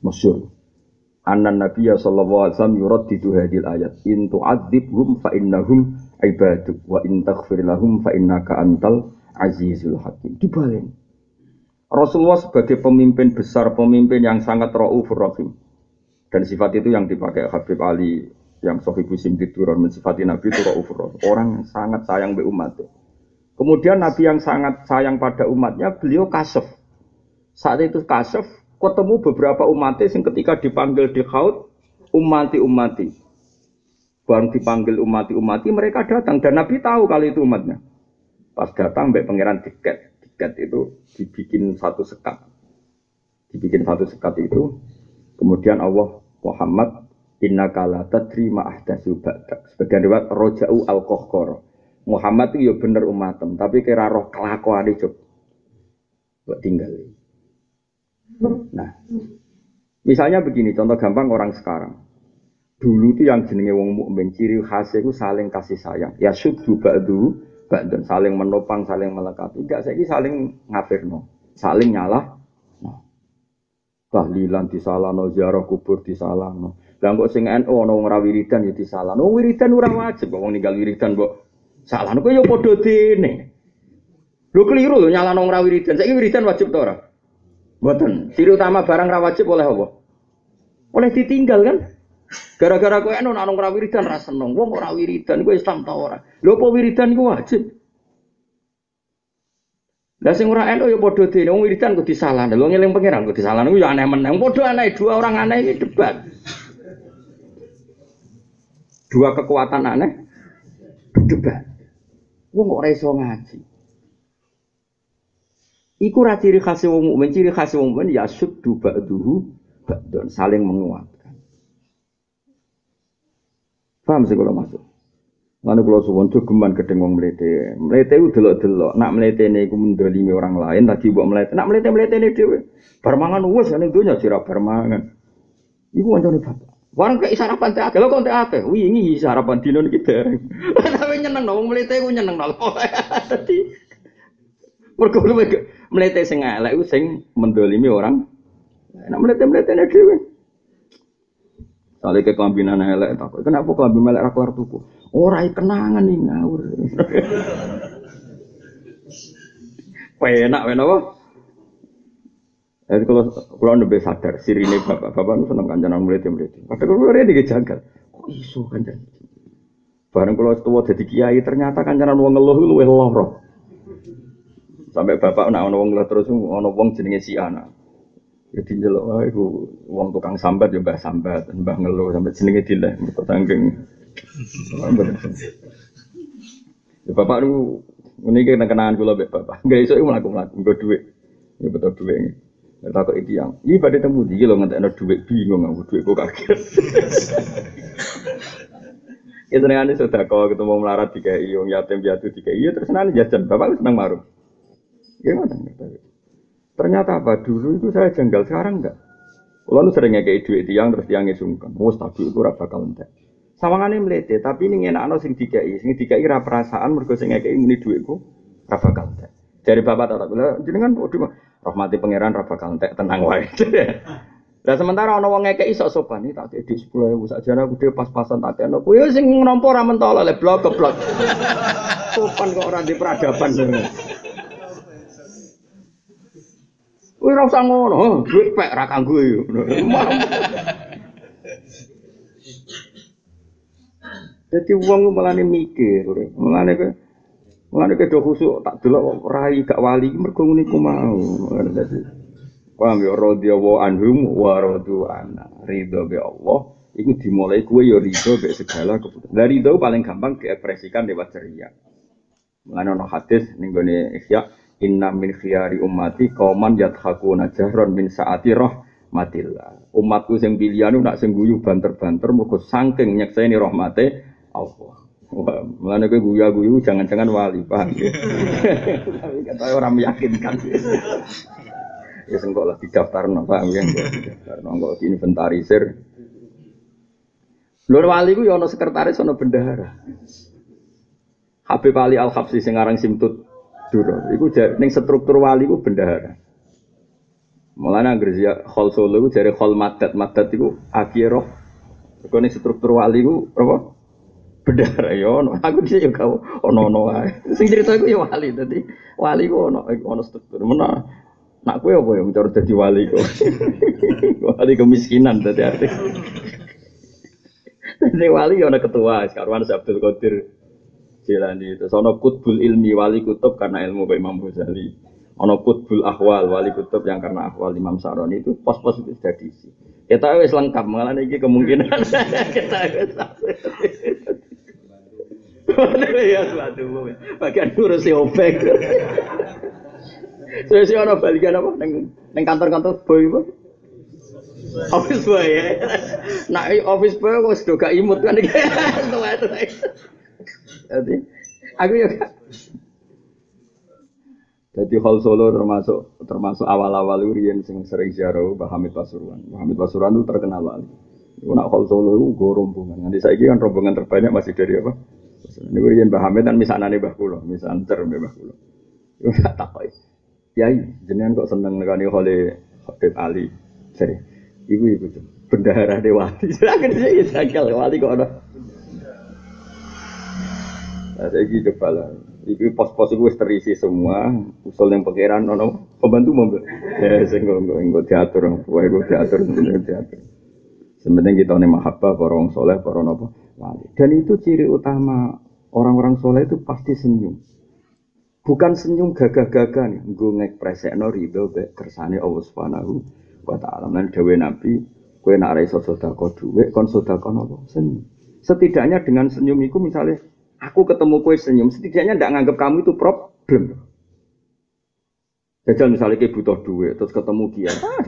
Masyhur. Annan Nabiya sallallahu alaihi wasallam yuraddidu hadhil ayat in tu'adzibhum fa innahum ibaduk wa in taghfir lahum fa innaka antal azizul hakim. Dibalik. Rasulullah sebagai pemimpin besar, pemimpin yang sangat raufur rahim. Dan sifat itu yang dipakai Habib Ali yang Sahih Muslim Tiduran mensifati Nabi itu raufur rahim. Orang yang sangat sayang be umatnya. Kemudian Nabi yang sangat sayang pada umatnya, beliau kasef. Saat itu kasef ketemu beberapa umatnya yang ketika dipanggil di Khaut umati. Baru dipanggil umati mereka datang dan Nabi tahu kalau itu umatnya. Pas datang mbek pangeran tiket itu dibikin satu sekat. Itu kemudian Allah Muhammad innaka la tadri ma ahdatsu ba'dak. Sebagian riwayat roja'u al-qahqara. Muhammad itu ya bener umatem tapi kira roh kelakuane cuk. Mbok tinggal. Nah, misalnya begini, contoh gampang orang sekarang. Dulu itu yang jenenge wong mukmin ciri khasnya itu saling kasih sayang. Ya syuddu ba'du ba'dan, saling menopang, saling melengkapi. Enggak, saiki saling ngafirno, saling nyalah. Nah. Tahlilan disalahno, ziarah kubur disalahno. Lah kok sing NU ana wong ra wiridan ya disalahno. Wiridan ora wajib kok wong ninggal wiridan kok salahno kok ya padha dene. Lho keliru lho nyalahno wong ra wiridan. Saiki wiridan wajib ta ora? Mboten. Ciri utama barang ra wajib oleh apa? Oleh ditinggal kan? Gara-gara kowe ana nang ora wiridan ra seneng. Wong ora wiridan kowe Islam ta ora? Lho apa wiridan iku wajib? Lah sing ora eno ya padha dene wong wiridan kok disalahno. Lho ngeling pangeran kok disalahno ya aneh meneh. Padha aneh dua orang aneh iki debat. Dua kekuatan aneh debat. Wong kok ora iso ngaji. Iku ra ciri khas wong mukmin, ciri khas wong mukmin ya syuddu ba'duhu ba'dun, saling menguatkan. Paham sih kalau masuk. Lalu kalau suwon jogeman gedeng wong mlete. Mlete ku delok-delok, nak mletene iku mendolimi orang lain, lagi mbok mlete. Nak mlete-mletene dhewe. Bar mangan wis ning donya sira bar mangan. Iku kancane bapak. Warang kek sarapan teh akeh, lho kok teh akeh. Wingi sarapan dino iki dereng. Tapi nyeneng wong mlete ku nyeneng lho. Dadi mergo mlete sing elek ku sing mendolimi orang. Nek mlete-mletene dhewe. Sale ke kelambinan elek tak. Kenapa kelambi elek ra kelar tuku? Ora kenangan iki ngawur. Penak apa? Jadi kalau lebih sadar, sirine bapak nu seneng kancanan mlete-mlete. Padahal kalau dia dijagal, kok iso kancan? Bareng kalau tua jadi kiai ternyata kancanan wong ngeluh luwih lara. Sampai bapak nak ono wong terus ono wong jenenge si anak. Jadi njelok wae iku wong tukang sambat ya mbah sambat, mbah ngeluh sampai jenenge dileh mergo saking. Ya bapak niku Ini kenangan kula mbek bapak. Enggak iso mlaku-mlaku nggo dhuwit. Ya betul dhuwit iki. Nek takok iki yang, iki badhe temu iki lho ngentekno dhuwit bingung aku dhuwit kok kaget. Ya senengane sedekah ketemu melarat dikai wong yatim piatu dikai. Ya terus senengane jajan. Bapak seneng marung. Gimana? Ternyata apa dulu itu saya jenggal, sekarang enggak. Kalau nu sering ngekei duit tiang terus tiangnya sungkan, mau stabil itu raba bakal entek. Sawangane mlete, tapi ini ngenakno sing dikai ra perasaan mergo sing ngekei muni duitku ra bakal entek. Dari bapak tak bilang, jenengan rahmati pangeran ra bakal entek, tenang wae. Lah sementara ana wong ngekei sok sopan iki tak kei 10.000 sakjane aku dhewe pas-pasan tak kene. Kuwi sing nampa ra mentolo le blok keblok. Sopan kok ora di peradaban. Kuwi ora usah ngono, duit pek ra kanggo yo. Dadi wong mulane mikir, mulane ke do khusuk tak delok rai gak wali mergo ngene iku mau. Dadi paham ya radhiyallahu anhum wa radu ana. Ridho be Allah iku dimulai kuwe ya ridho be segala keputusan. Dari ridho paling gampang diekspresikan lewat ceria. Mulane ana hadis ning gone Ihya inna min khiyari ummati qauman yadhakuna jahran min saati rahmatillah. Umatku sing pilihan nak sing guyu banter-banter mergo saking nyekseni rahmate Allah. Wah, mulane kowe guyu-guyu jangan-jangan wali, paham. Tapi kata orang meyakinkan. Ya sengkok lah didaftarno, paham ya, didaftarno kok diinventarisir. Lur wali ku ya ana sekretaris ana bendahara. Habib Ali Al-Habsyi sing aran Simtut Duro, iku ning struktur wali ku bendahara. Mulane anggere ya Khol Solo iku jare Khol Madat, Madat iku akhirah. Kok ning struktur wali ku apa? Bendahara ya ono. Aku dhisik yo gak ono-ono wae. Sing cerita iku ya wali, dadi wali ku ono struktur. Mena nak kowe apa ya mencari dadi wali kok. Wali kemiskinan dadi arti. Dadi wali ya ono ketua, sekarang Abdul Qadir Jilani itu. Ono Qutbul Ilmi wali kutub karena ilmu Pak Imam Ghazali. Ono Qutbul Ahwal wali kutub yang karena ahwal Imam Saroni itu pos-pos itu sudah diisi. Kita wis lengkap malah iki kemungkinan kita wis. Ya suatu bagian ngurusi opek. Sesi ono balikan apa ning kantor-kantor boy apa? Office boy ya. Nah, office boy kok sudah gak imut kan iki. Jadi aku ya jadi Khol Solo termasuk awal-awal riyen sing sering ziarah Mbah Hamid Pasuruan. Mbah Hamid Pasuruan itu terkenal wali. Iku nak Khol Solo iku go rombongan. Nanti saiki kan rombongan terbanyak masih dari apa? Niku riyen Mbah Hamid kan misanane Mbah kula, misanter Mbah kula. Iku tak takoki. Yai, jenengan kok seneng nekani Khole Habib Ali. Jare, iku bendahara Dewati. Akhire iki sakal wali kok ana. Saiki coba lah. Iki pos-pos iku wis terisi semua, usul yang pangeran ono pembantu mobil. Ya sing nggo diatur, wae nggo diatur. Sementing kita ne mahabbah para wong saleh, para napa wali. Dan itu ciri utama orang-orang saleh itu pasti senyum. Bukan senyum gagah-gagah nih, nggo ngekspresekno ridho be kersane Allah Subhanahu wa taala. Lan dawuh Nabi, kowe nek ora iso sedekah dhuwit, kon sedekah napa? Senyum. Setidaknya dengan senyum iku misalnya aku ketemu kowe senyum, setidaknya ndak nganggap kamu itu problem. Jajal misalnya kowe butuh duit, terus ketemu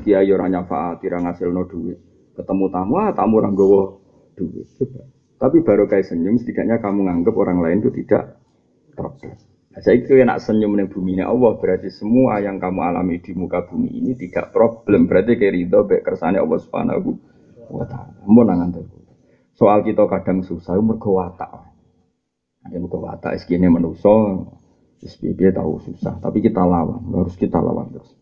kiai ora nyafaat, ora ngasilno duit. Ketemu tamu ora nggawa duit. Coba. Tapi baru kayak senyum, setidaknya kamu nganggap orang lain itu tidak problem. Saya kira nak senyum ning bumi ini Allah berarti semua yang kamu alami di muka bumi ini tidak problem. Berarti kayak ridho be kersane Allah Subhanahu wa taala. Mun nangan soal kita kadang susah mergo watak. Ada muka watak sekine manusia, SPB tahu susah, tapi kita lawan, harus kita lawan terus.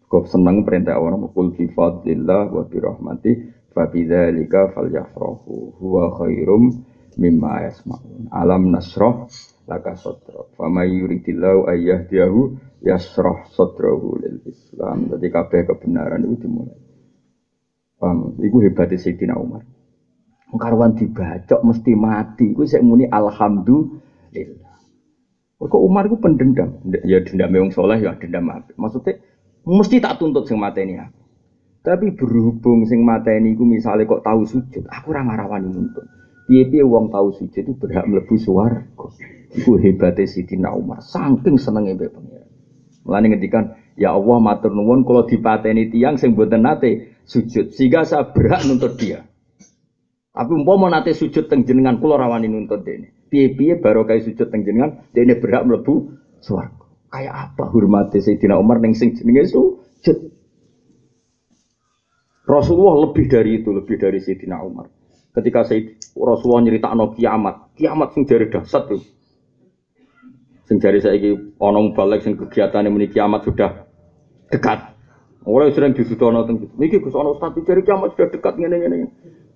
Kau senang perintah Allah, qul fi fadlillah wa bi rahmati fa bidzalika falyafrahu huwa khairum mimma yasma'un. Alam nasrah laka sadra. Fa may yuridillahu ayyahdiyahu yasrah sadrahu lil Islam. Jadi kabeh kebenaran itu dimulai. Paham? Iku hebatnya Sayyidina Umar. Karuan dibacok mesti mati. Iku sik muni alhamdulillah. Kok Umar iku pendendam. Ya dendam wong saleh ya dendam apik. Maksudnya mesti tak tuntut sing mateni aku. Tapi berhubung sing mateni iku misale kok tahu sujud, aku ora ngarawani nuntut. Piye-piye wong tahu sujud itu berhak mlebu swarga. Iku hebate Sidina Umar, saking senenge mbek pangeran. Mulane ngendikan, ya Allah matur nuwun kula dipateni tiyang sing mboten nate sujud, sehingga saya berhak nuntut dia. Tapi umpama nate sujud teng jenengan kula rawani nuntut dene. Piye-piye barokah sujud teng jenengan, dene berhak mlebu swarga. Kayak apa hormate Sayyidina Umar ning sing jenenge sujud. Rasulullah lebih dari itu, lebih dari Sayyidina Umar. Ketika Rasulullah nyeritakno kiamat sing jare dahsyat tuh. Sing jare saiki ana balik sing kegiatane muni kiamat sudah dekat. Oleh sering disudono teng niki Gus ana ustaz jare kiamat sudah dekat ngene-ngene.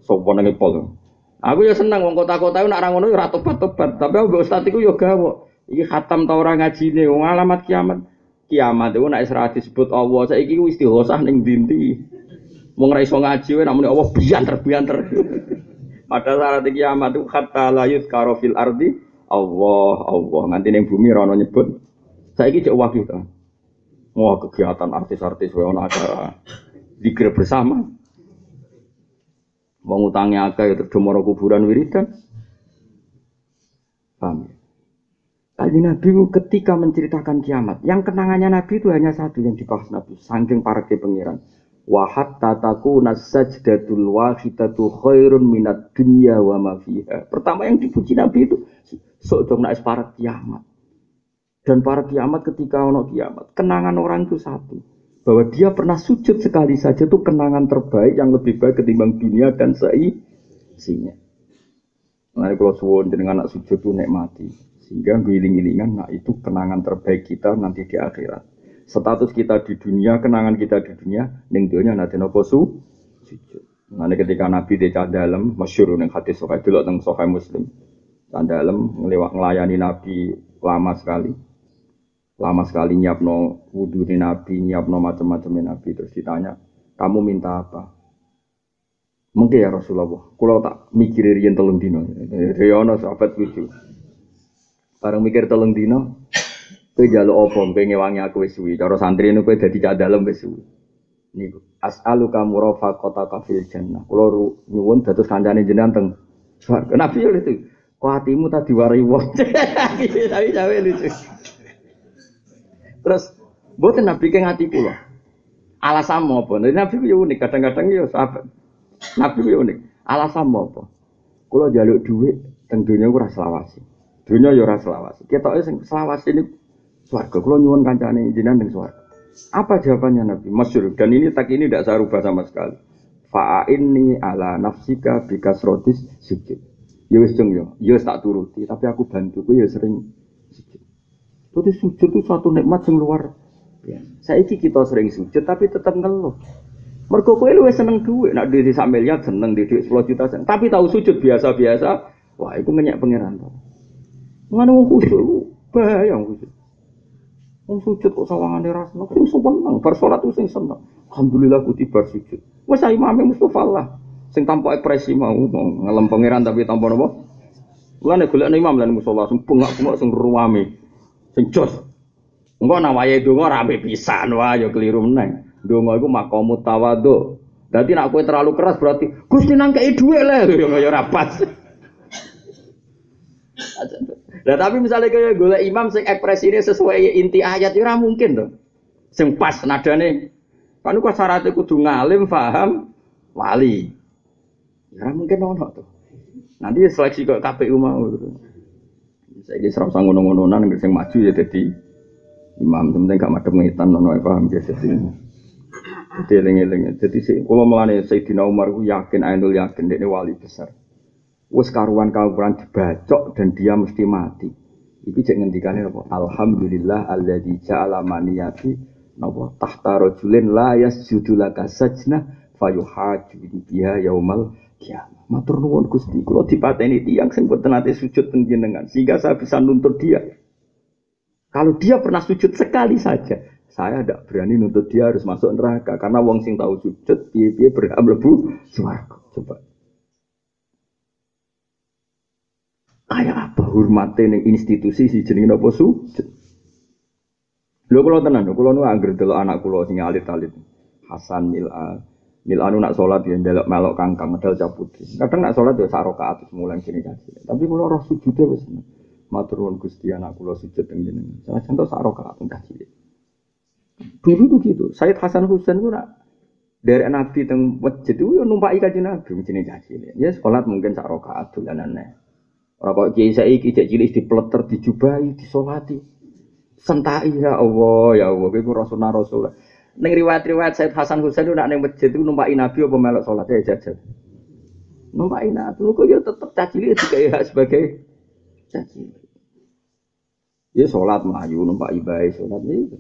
Sopo nang pol. Aku ya seneng wong kota-kota nek ora ngono ora tobat-tobat, tapi aku ustaz iku ya gawok. Iki khatam ta ora ngajine wong alamat kiamat. Kiamat iku nek ora disebut Allah, saiki wis dighosah ning ndi-ndi. Wong ora iso ngaji wae namune Allah bianter. Padahal syarat kiamat itu hatta la yuzkara fil ardi Allah. Nganti ning bumi ora ono nyebut. Saiki cek wakil to. Wah, kegiatan artis-artis wae ono acara zikir bersama. Wong utange akeh ya terdomoro kuburan wiridan. Paham? Tadi Nabi ketika menceritakan kiamat, yang kenangannya Nabi itu hanya satu yang dibahas Nabi, saking para pengiran. Wa hatta takuna sajdatul wahidatu khairun minad dunya wa ma fiha. Pertama yang dipuji Nabi itu sok dong nek para kiamat. Dan para kiamat ketika ono kiamat, kenangan orang itu satu. Bahwa dia pernah sujud sekali saja itu kenangan terbaik yang lebih baik ketimbang dunia dan seisinya. Nah, kalau suwon jenengan anak sujud itu nikmati. Sehingga giling-gilingan, nah itu kenangan terbaik kita nanti di akhirat. Status kita di dunia, kenangan kita di dunia, ning dunia nanti nopo sujud. Nanti ketika Nabi di dalam, masyhur ning hadis Sahih delok teng Sahih Muslim. Dalam ngelayani Nabi lama sekali nyiapno wudu di Nabi, nyiapno macam-macam Nabi. Terus ditanya, kamu minta apa? Mungkin ya Rasulullah, kalau tak mikir riyen 3 dino. Riyono sahabat lucu. Bareng mikir 3 dino, kowe njaluk apa? Kowe ngewangi aku wis suwi. Cara santri niku kowe dadi cah dalem wis suwi. Niku as'aluka murafaqataka fil jannah. Kula nyuwun dados kancane jenengan teng swarga. Nabi yo itu. Kok atimu tak diwari wong. Tapi jawe lucu. Terus mboten Nabi ke ngati kula. Alasan apa? Nabi ku yo unik, kadang-kadang yo sahabat. Nabi ku yo unik. Alasan apa? Kula njaluk dhuwit teng donya ora selawasi. Donya yo ora selawasi. Ketoke sing selawasi niku swarga. Kula nyuwun kancane jenengan ning swarga. Apa jawabannya Nabi? Masyhur dan ini tidak saya rubah sama sekali. Fa'inni ala nafsika bikasrotis sujud. Ya wis jeng yo, ya tak turuti, tapi aku bantu kowe ya sering sujud. Terus sujud itu suatu nikmat sing luar biasa. Saiki kita sering sujud tapi tetap ngeluh. Mergo kowe luwih seneng dhuwit, nek dhuwit sak miliar seneng dhuwit 10 juta seneng. Tapi tahu sujud biasa-biasa, wah iku ngenyek pangeran to. Ngono wong khusyuk, bahaya wong khusyuk. Wong sujud kok sawangane ra seneng, kok seneng, bar salat sing seneng. Alhamdulillah ku tiba sujud. Wes imame Mustofa lah. Sing tanpa ekspresi mau ngelem pangeran tapi tanpa napa? Mulane golekne imam lan musala sing bengak-bengak sing ruwame. Sing jos. Engko nek wayahe donga ra apik pisan wae ya keliru meneh. Donga iku maqamut tawadhu. Dadi nek kowe terlalu keras berarti Gusti nang kei dhuwit le ya ora pas. Lah tapi misalnya kaya golek imam sing ekspresine sesuai inti ayat ya ora mungkin to. Sing pas nadane. Kan kok syaratnya kudu ngalim, paham, wali. Ya mungkin ono tuh. Nanti seleksi kok KPU mau. Saiki serap ngono-ngononan sing maju ya dadi imam, penting gak madhep ngitan ono paham ya dadi. Eling-eling. Dadi sik kula mulane Sayyidina Umar ku yakin ainul yakin dekne wali besar. Wes karuan kawuran dibacok dan dia mesti mati. Iki cek ngendikane apa? Alhamdulillah alladzi ja'ala maniyati napa tahta rajulin la yasjudu laka sajna fayuhaju biha yaumal qiyamah. Matur nuwun Gusti, kula dipateni tiyang sing boten nate sujud teng jenengan sehingga saya bisa nuntut dia. Kalau dia pernah sujud sekali saja, saya tidak berani nuntut dia harus masuk neraka karena wong sing tahu sujud piye-piye berhak mlebu swarga. Coba. Kayak apa hormate ning institusi si jenenge napa sujud. Lho kula tenan, kula nu anggere delok anak kula sing alit-alit. Hasan Mil'a Milanu nak sholat ya ndelok melok kangkang medal caputri. Kadang nak sholat ya sak rakaat mulai gini kaji. Tapi kalau roh sujudnya wis matur nuwun Gusti anak kula sujud teng jenengan. Saya contoh sak rakaat kaji. Dulu tuh gitu. Sayyid Hasan Husain ku nak dari Nabi teng masjid itu ya numpaki kanjeng Nabi jenenge kaji. Ya sholat mungkin sak rakaat dolanane. Ora kok kiai saiki cek cilik dipleter dijubahi disolati. Sentai ya Allah kowe rasul. Ning riwayat-riwayat Said Hasan Husain nak ning masjid itu numpaki Nabi apa melok salat ya jajan. Numpaki Nabi kok ya tetep cacili digawe hak sebagai cacili. Ya salat mlayu numpaki bae salat iki.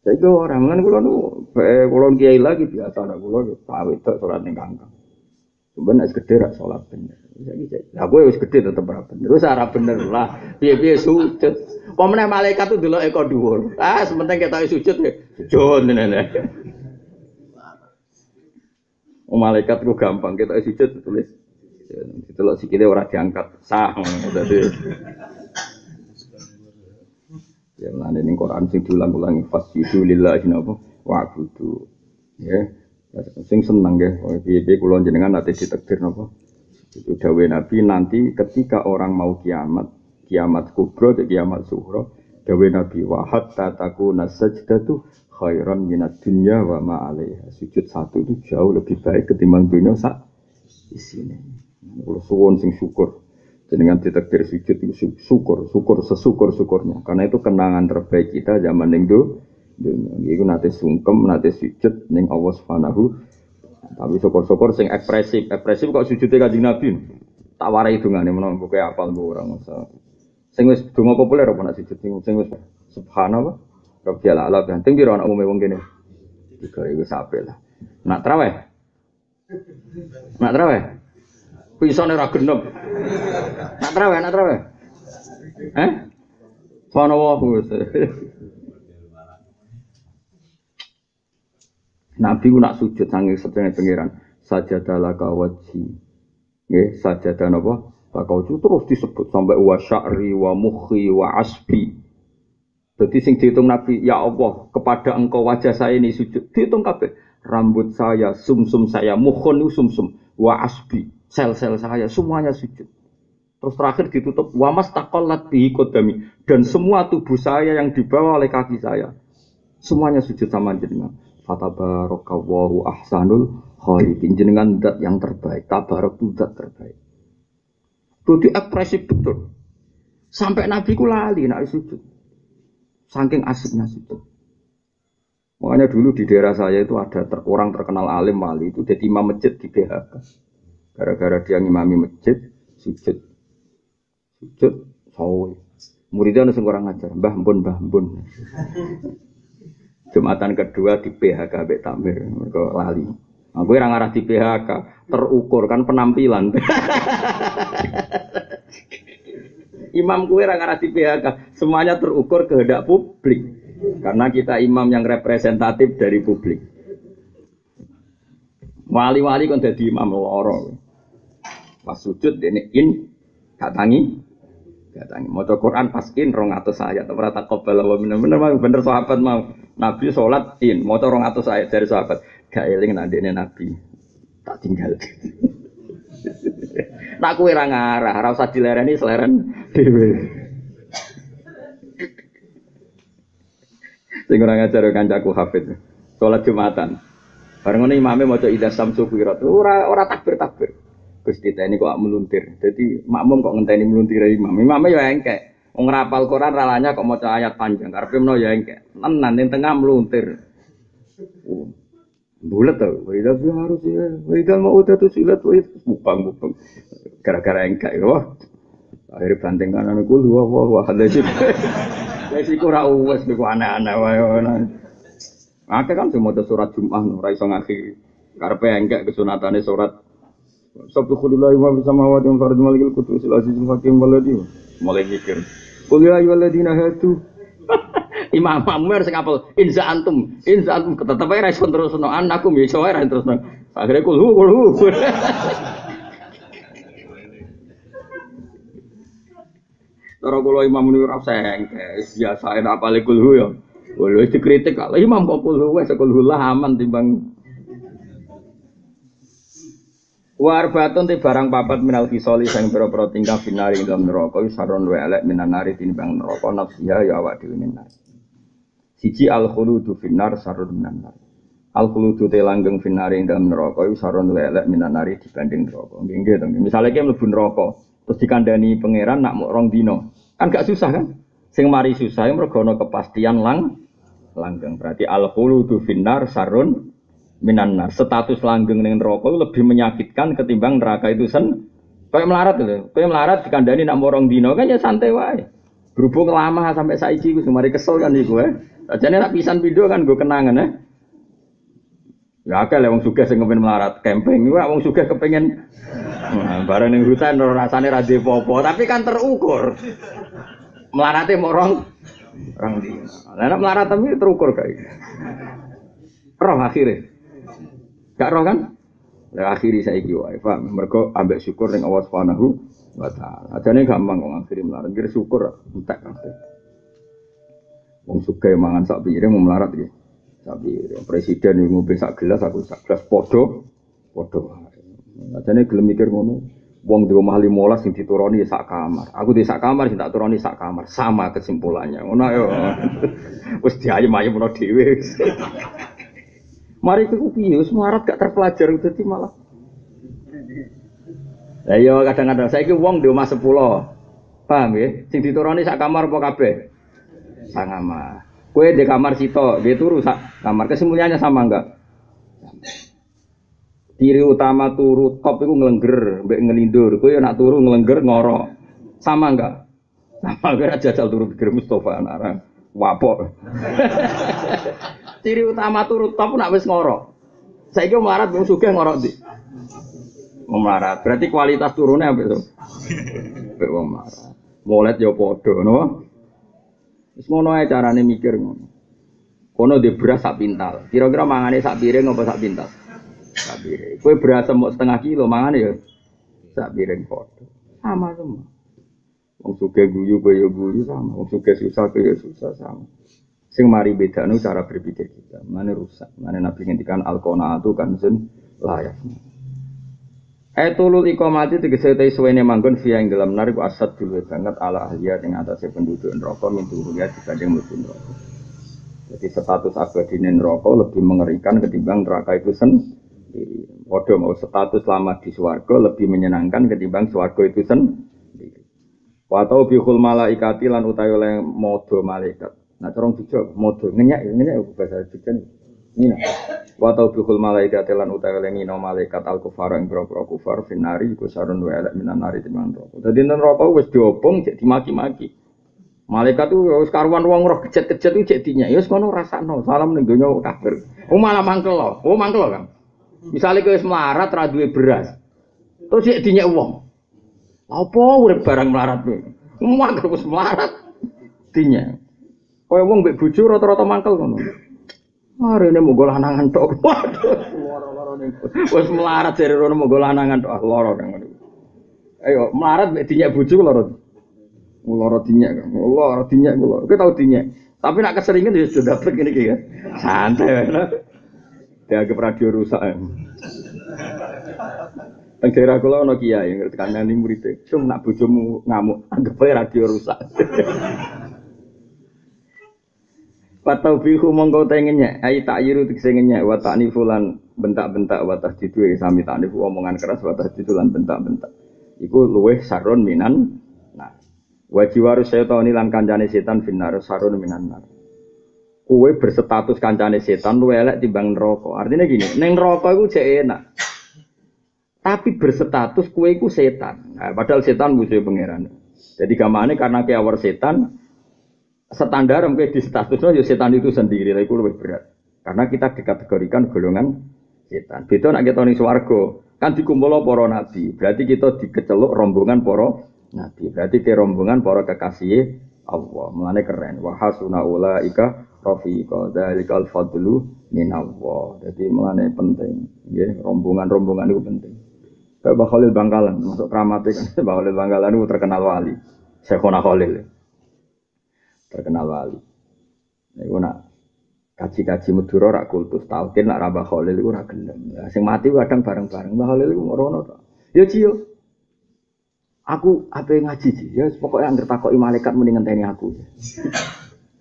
Saiki orang kan kula nu kula kiai lagi biasa nak kula awet tok salat ning kangkang. Sampeyan nek gede ra salat bener. Saiki lah kowe wis gede tetep ra bener. Wis ora bener lah. Piye-piye sujud. Pemenang malaikat itu delok eko dhuwur. Sementing ketok sujud ya. Sujud tenan. Malaikat ku gampang ketok sujud tulis. Delok sikile ora diangkat. Sah dadi. Ya ngene ning Quran sing diulang-ulangi fasjudu lillahi wa'budu. Ya. Sing seneng nggih. Piye-piye kula jenengan nate ditakdir napa? Itu dawuh Nabi nanti ketika orang mau kiamat kubra atau kiamat sughra dawuh Nabi wa hatta takuna sajdatu khairan minad dunya wa ma 'alaiha. Sujud satu itu jauh lebih baik ketimbang dunia sak isine. Kula suwun sing syukur jenengan ditakdir sujud itu syukur sesyukur-syukurnya karena itu kenangan terbaik kita zaman ning iku nate sungkem nate sujud ning Allah Subhanahu. Tapi syukur-syukur sing ekspresif kok sujude Kanjeng Nabi. Tak warai dungane menawa kowe apal ora masa. Sing wis donga populer apa nak sujud sing wis subhanallah rabbil alamin. Teng pira ana umume wong kene. Digawe wis apik lah. Nak traweh. Pisane ora genep. Nak traweh. Subhanallah wis. Nabi ku nak sujud saking sedene pangeran sajadalaka wajhi. Nggih, sajadah napa? Bakau terus disebut sampai wa sya'ri wa mukhi wa asbi. Jadi sing dihitung Nabi, ya Allah, kepada engkau wajah saya ini sujud. Dihitung kabeh. Rambut saya, sumsum saya, mukhun itu sumsum, wa asbi, sel-sel saya, semuanya sujud. Terus terakhir ditutup wa mastaqallat bihi qadami, dan semua tubuh saya yang dibawa oleh kaki saya semuanya sujud sama jenengan. Fatabarakallahu ahsanul khaliqin. Jenengan zat yang terbaik. Tabarak itu zat terbaik. Itu ekspresif betul. Sampai Nabi ku lali nak sujud. Saking asiknya sujud. Makanya dulu di daerah saya itu ada orang terkenal alim wali itu jadi imam masjid di PHK. Gara-gara dia ngimami masjid, sujud. Sawi. Muridnya sing kurang ngajar, mbah mbun. Jumatan kedua di PHK mbek takmir mergo lali. Aku ora ngarah di PHK, terukur kan penampilan. Imam kuwi ora ngarah di PHK, semuanya terukur kehendak publik. Karena kita imam yang representatif dari publik. Wali-wali kan dadi imam loro. Pas sujud dene gak tangi. Maca Quran pas 200 ayat ora takobal wa bener sahabat mau. Nabi salat maca 200 ayat dari sahabat. Gak eling nek ndekne Nabi tak tinggal. Nak kowe ora ngarah, ora usah dilereni seleren dhewe. Sing ora ngajar kancaku Hafid. Salat Jumatan. Bareng ngene imame maca idza samsu kuwirat. Ora takbir. Gusti ini kok meluntir. Jadi makmum kok ngenteni meluntir imam. Imame ya engkek. Wong ngrapal Quran ralanya kok maca ayat panjang. Karepe menawa ya engkek. Tenan ning tengah meluntir. Bulat to. Wida harus ya. Wida mau udah tuh silat bupang. Gara-gara engkek ya. Akhire banting kanan kul wah hadis. Wis iku ora uwes niku aneh-aneh wae. Akeh kan maca surat Jumat ora iso ngakhiri. Karepe engkek kesunatane surat Subhanallah wa bihamdihi wa fardhu malikil qudus al-azizul hakim waladi. Mulai mikir. Qul ya ayyuhalladzina hadu. Imam Amr sing apal inza antum tetep ora iso terusno anakum ya iso ora terusno. Akhire kulhu. Cara kula imam niku ora sengke, biasa enak apale kulhu ya. Lho dikritik kok imam kok kulhu wis kulhu lah aman timbang Warbatun ti barang papat minal kisoli sang pira-pira tingkah finari ing dalam neraka saron wa elek minan nari tinimbang neraka nafsiha ya awak dhewe nar. Siji al khuludu finnar saron minan nar. Al khuludu te langgeng finari ing dalam neraka saron wa elek minan nari dibanding neraka. Nggih to. Misale ki mlebu neraka terus dikandani pangeran nak mok rong dina. Kan gak susah kan? Sing mari susah mergo ana kepastian langgeng. Berarti al khuludu finnar saron minanar status langgeng ning neraka lebih menyakitkan ketimbang neraka itu kayak melarat lho. Kayak melarat dikandani nak morong dino kan ya santai wae. Berhubung lama sampai saiki ku semari kesel kan iku Ajane nak pisan pindho kan nggo kenangan Ya akeh lek wong sugih sing kepen melarat camping iku wong sugih kepengin bareng ning hutan rasane ra ndek apa-apa tapi kan terukur. Melarate morong dino. Lah nek melarat tapi terukur kae. Roh akhirnya gak roh kan? Lah akhiri saiki wae, paham? Mergo ambek syukur ning Allah Subhanahu wa taala. Ajane gampang kok akhiri melarat, kira syukur entek kabeh. Wong sugih mangan sak piring mau melarat iki. Sak piring. Presiden yo ngombe sak gelas aku sak gelas padha. Ajane gelem mikir ngono. Wong di omah 15 sing dituruni sak kamar. Aku di sak kamar sing tak turuni sak kamar. Sama kesimpulannya. Ngono yo. Wis diayem-ayemno dhewe. Mari ku piye wis melarat gak terpelajar dadi malah. Lah yo kadang-kadang saiki wong di omah 10. Paham nggih? Sing dituruni sak kamar apa kabeh? Sak kamar. Kowe di kamar sitok, dia turu sak kamar. Kesimpulannya sama enggak? Ciri utama turu top iku nglengger, mbek ngelindur. Kowe yo nak turu nglengger ngorok. Sama enggak? Sama kira jajal turu pikir Mustofa anak wapok. Ciri utama turu top nak wis ngorok. Saiki melarat wong sugih ngorok ndi? Wong melarat. Berarti kualitas turune apik to. Apik wong melarat. Molet yo padha, no. Wis ngono ae carane mikir ngono. Kono di beras sak pintal. Kira-kira mangane sak piring apa sak pintal? Sak piring. Kowe beras mok setengah kilo mangane yo sak piring padha. Sama semua. Wong sugih guyu kowe yo guyu sama. Wong sugih susah kowe yo susah sama. Sing mari bedane cara berpikir kita. Mane rusak. Mane Nabi ngendikan al-qanaatu kanzun layak. Tulul iqamati tegese te suwene manggon via ing dalam narik asad dulu banget ala ahliya ing atase penduduk neraka mintu ya dibanding mlebu neraka. Jadi status abadine neraka lebih mengerikan ketimbang neraka itu sendiri. Padha mau status lama di swarga lebih menyenangkan ketimbang swarga itu sendiri. Wa tau bihul malaikati lan utawi oleh modo malaikat. Nah corong dijawab modo ngenyak bahasa Jogja ini. Wa tau bihul malaikati lan utawi oleh ngino malaikat al-kufar ing boro-boro kufar finari iku sarun wa elek minan nari timbang neraka. Dadi neraka wis diobong cek dimaki-maki. Malaikat itu wis karuan wong roh kejet-kejet itu cek dinya. Ya wis ngono rasakno. Salam ning donya kafir. Malah mangkel lho. Mangkel lho, Kang. Misale kowe wis melarat ra duwe beras. Terus cek dinya wong. Apa urip barang melarat kowe? Mangkel wis melarat dinya. Kowe wong mbek bojo rata-rata mangkel ngono. Marene mung lanangan tok. Waduh, loro-loro niku. Wis melarat jare rono mung lanangan tok. Loro Kang. Ayo melarat mbek dinya bojo loro. Loro dinyak kan. Loro dinyak kula. Kowe tau dinyak. Tapi nak keseringan ya sudah dapat ngene iki kan. Santai wae. Dianggap radio rusak. Teng daerah kula ana kiai ngerti kanane murid. Cung nak bojomu ngamuk, anggap ae radio rusak. Patau bihu mongko tengennya, ai takyiru tegese ngenya wa ta'nifulan bentak-bentak wa tahdidu sami ta'nifu omongan keras wa tahdidu lan bentak-bentak. Iku luweh sarun minan wajiwaru setan lan kancane setan finnar sarun minan nar. Kowe berstatus kancane setan luwih elek timbang neraka. Artinya gini, ning neraka iku jek enak. Tapi berstatus kowe iku setan. Nah, padahal setan musuh pangeran. Jadi gamane karena kiawar setan standar mungkin di statusnya ya setan itu sendiri, itu lebih berat. Karena kita dikategorikan golongan setan. Beda nek kita ning swarga, kan dikumpul para nabi. Berarti kita dikeceluk rombongan para nabi. Berarti ke rombongan para kekasih Allah. Mulane keren. Wa hasuna ulaika rafiqa. Dzalikal fadlu minallah. Jadi mulane penting. Nggih, rombongan-rombongan itu penting. Mbah Khalil Bangkalan, masuk kramate kan. Mbah Khalil Bangkalan itu terkenal wali. Syekhona Khalil. Terkenal wali. Iku nak kaji-kaji Madura rak kultus talqin nak Mbah Khalil iku ora gelem. Lah sing mati kadang bareng-bareng Mbah Khalil iku ngono to. Ya Ci yo. Aku ape ngaji Ci. Ya pokoke anggere takoki malaikat muni ngenteni aku.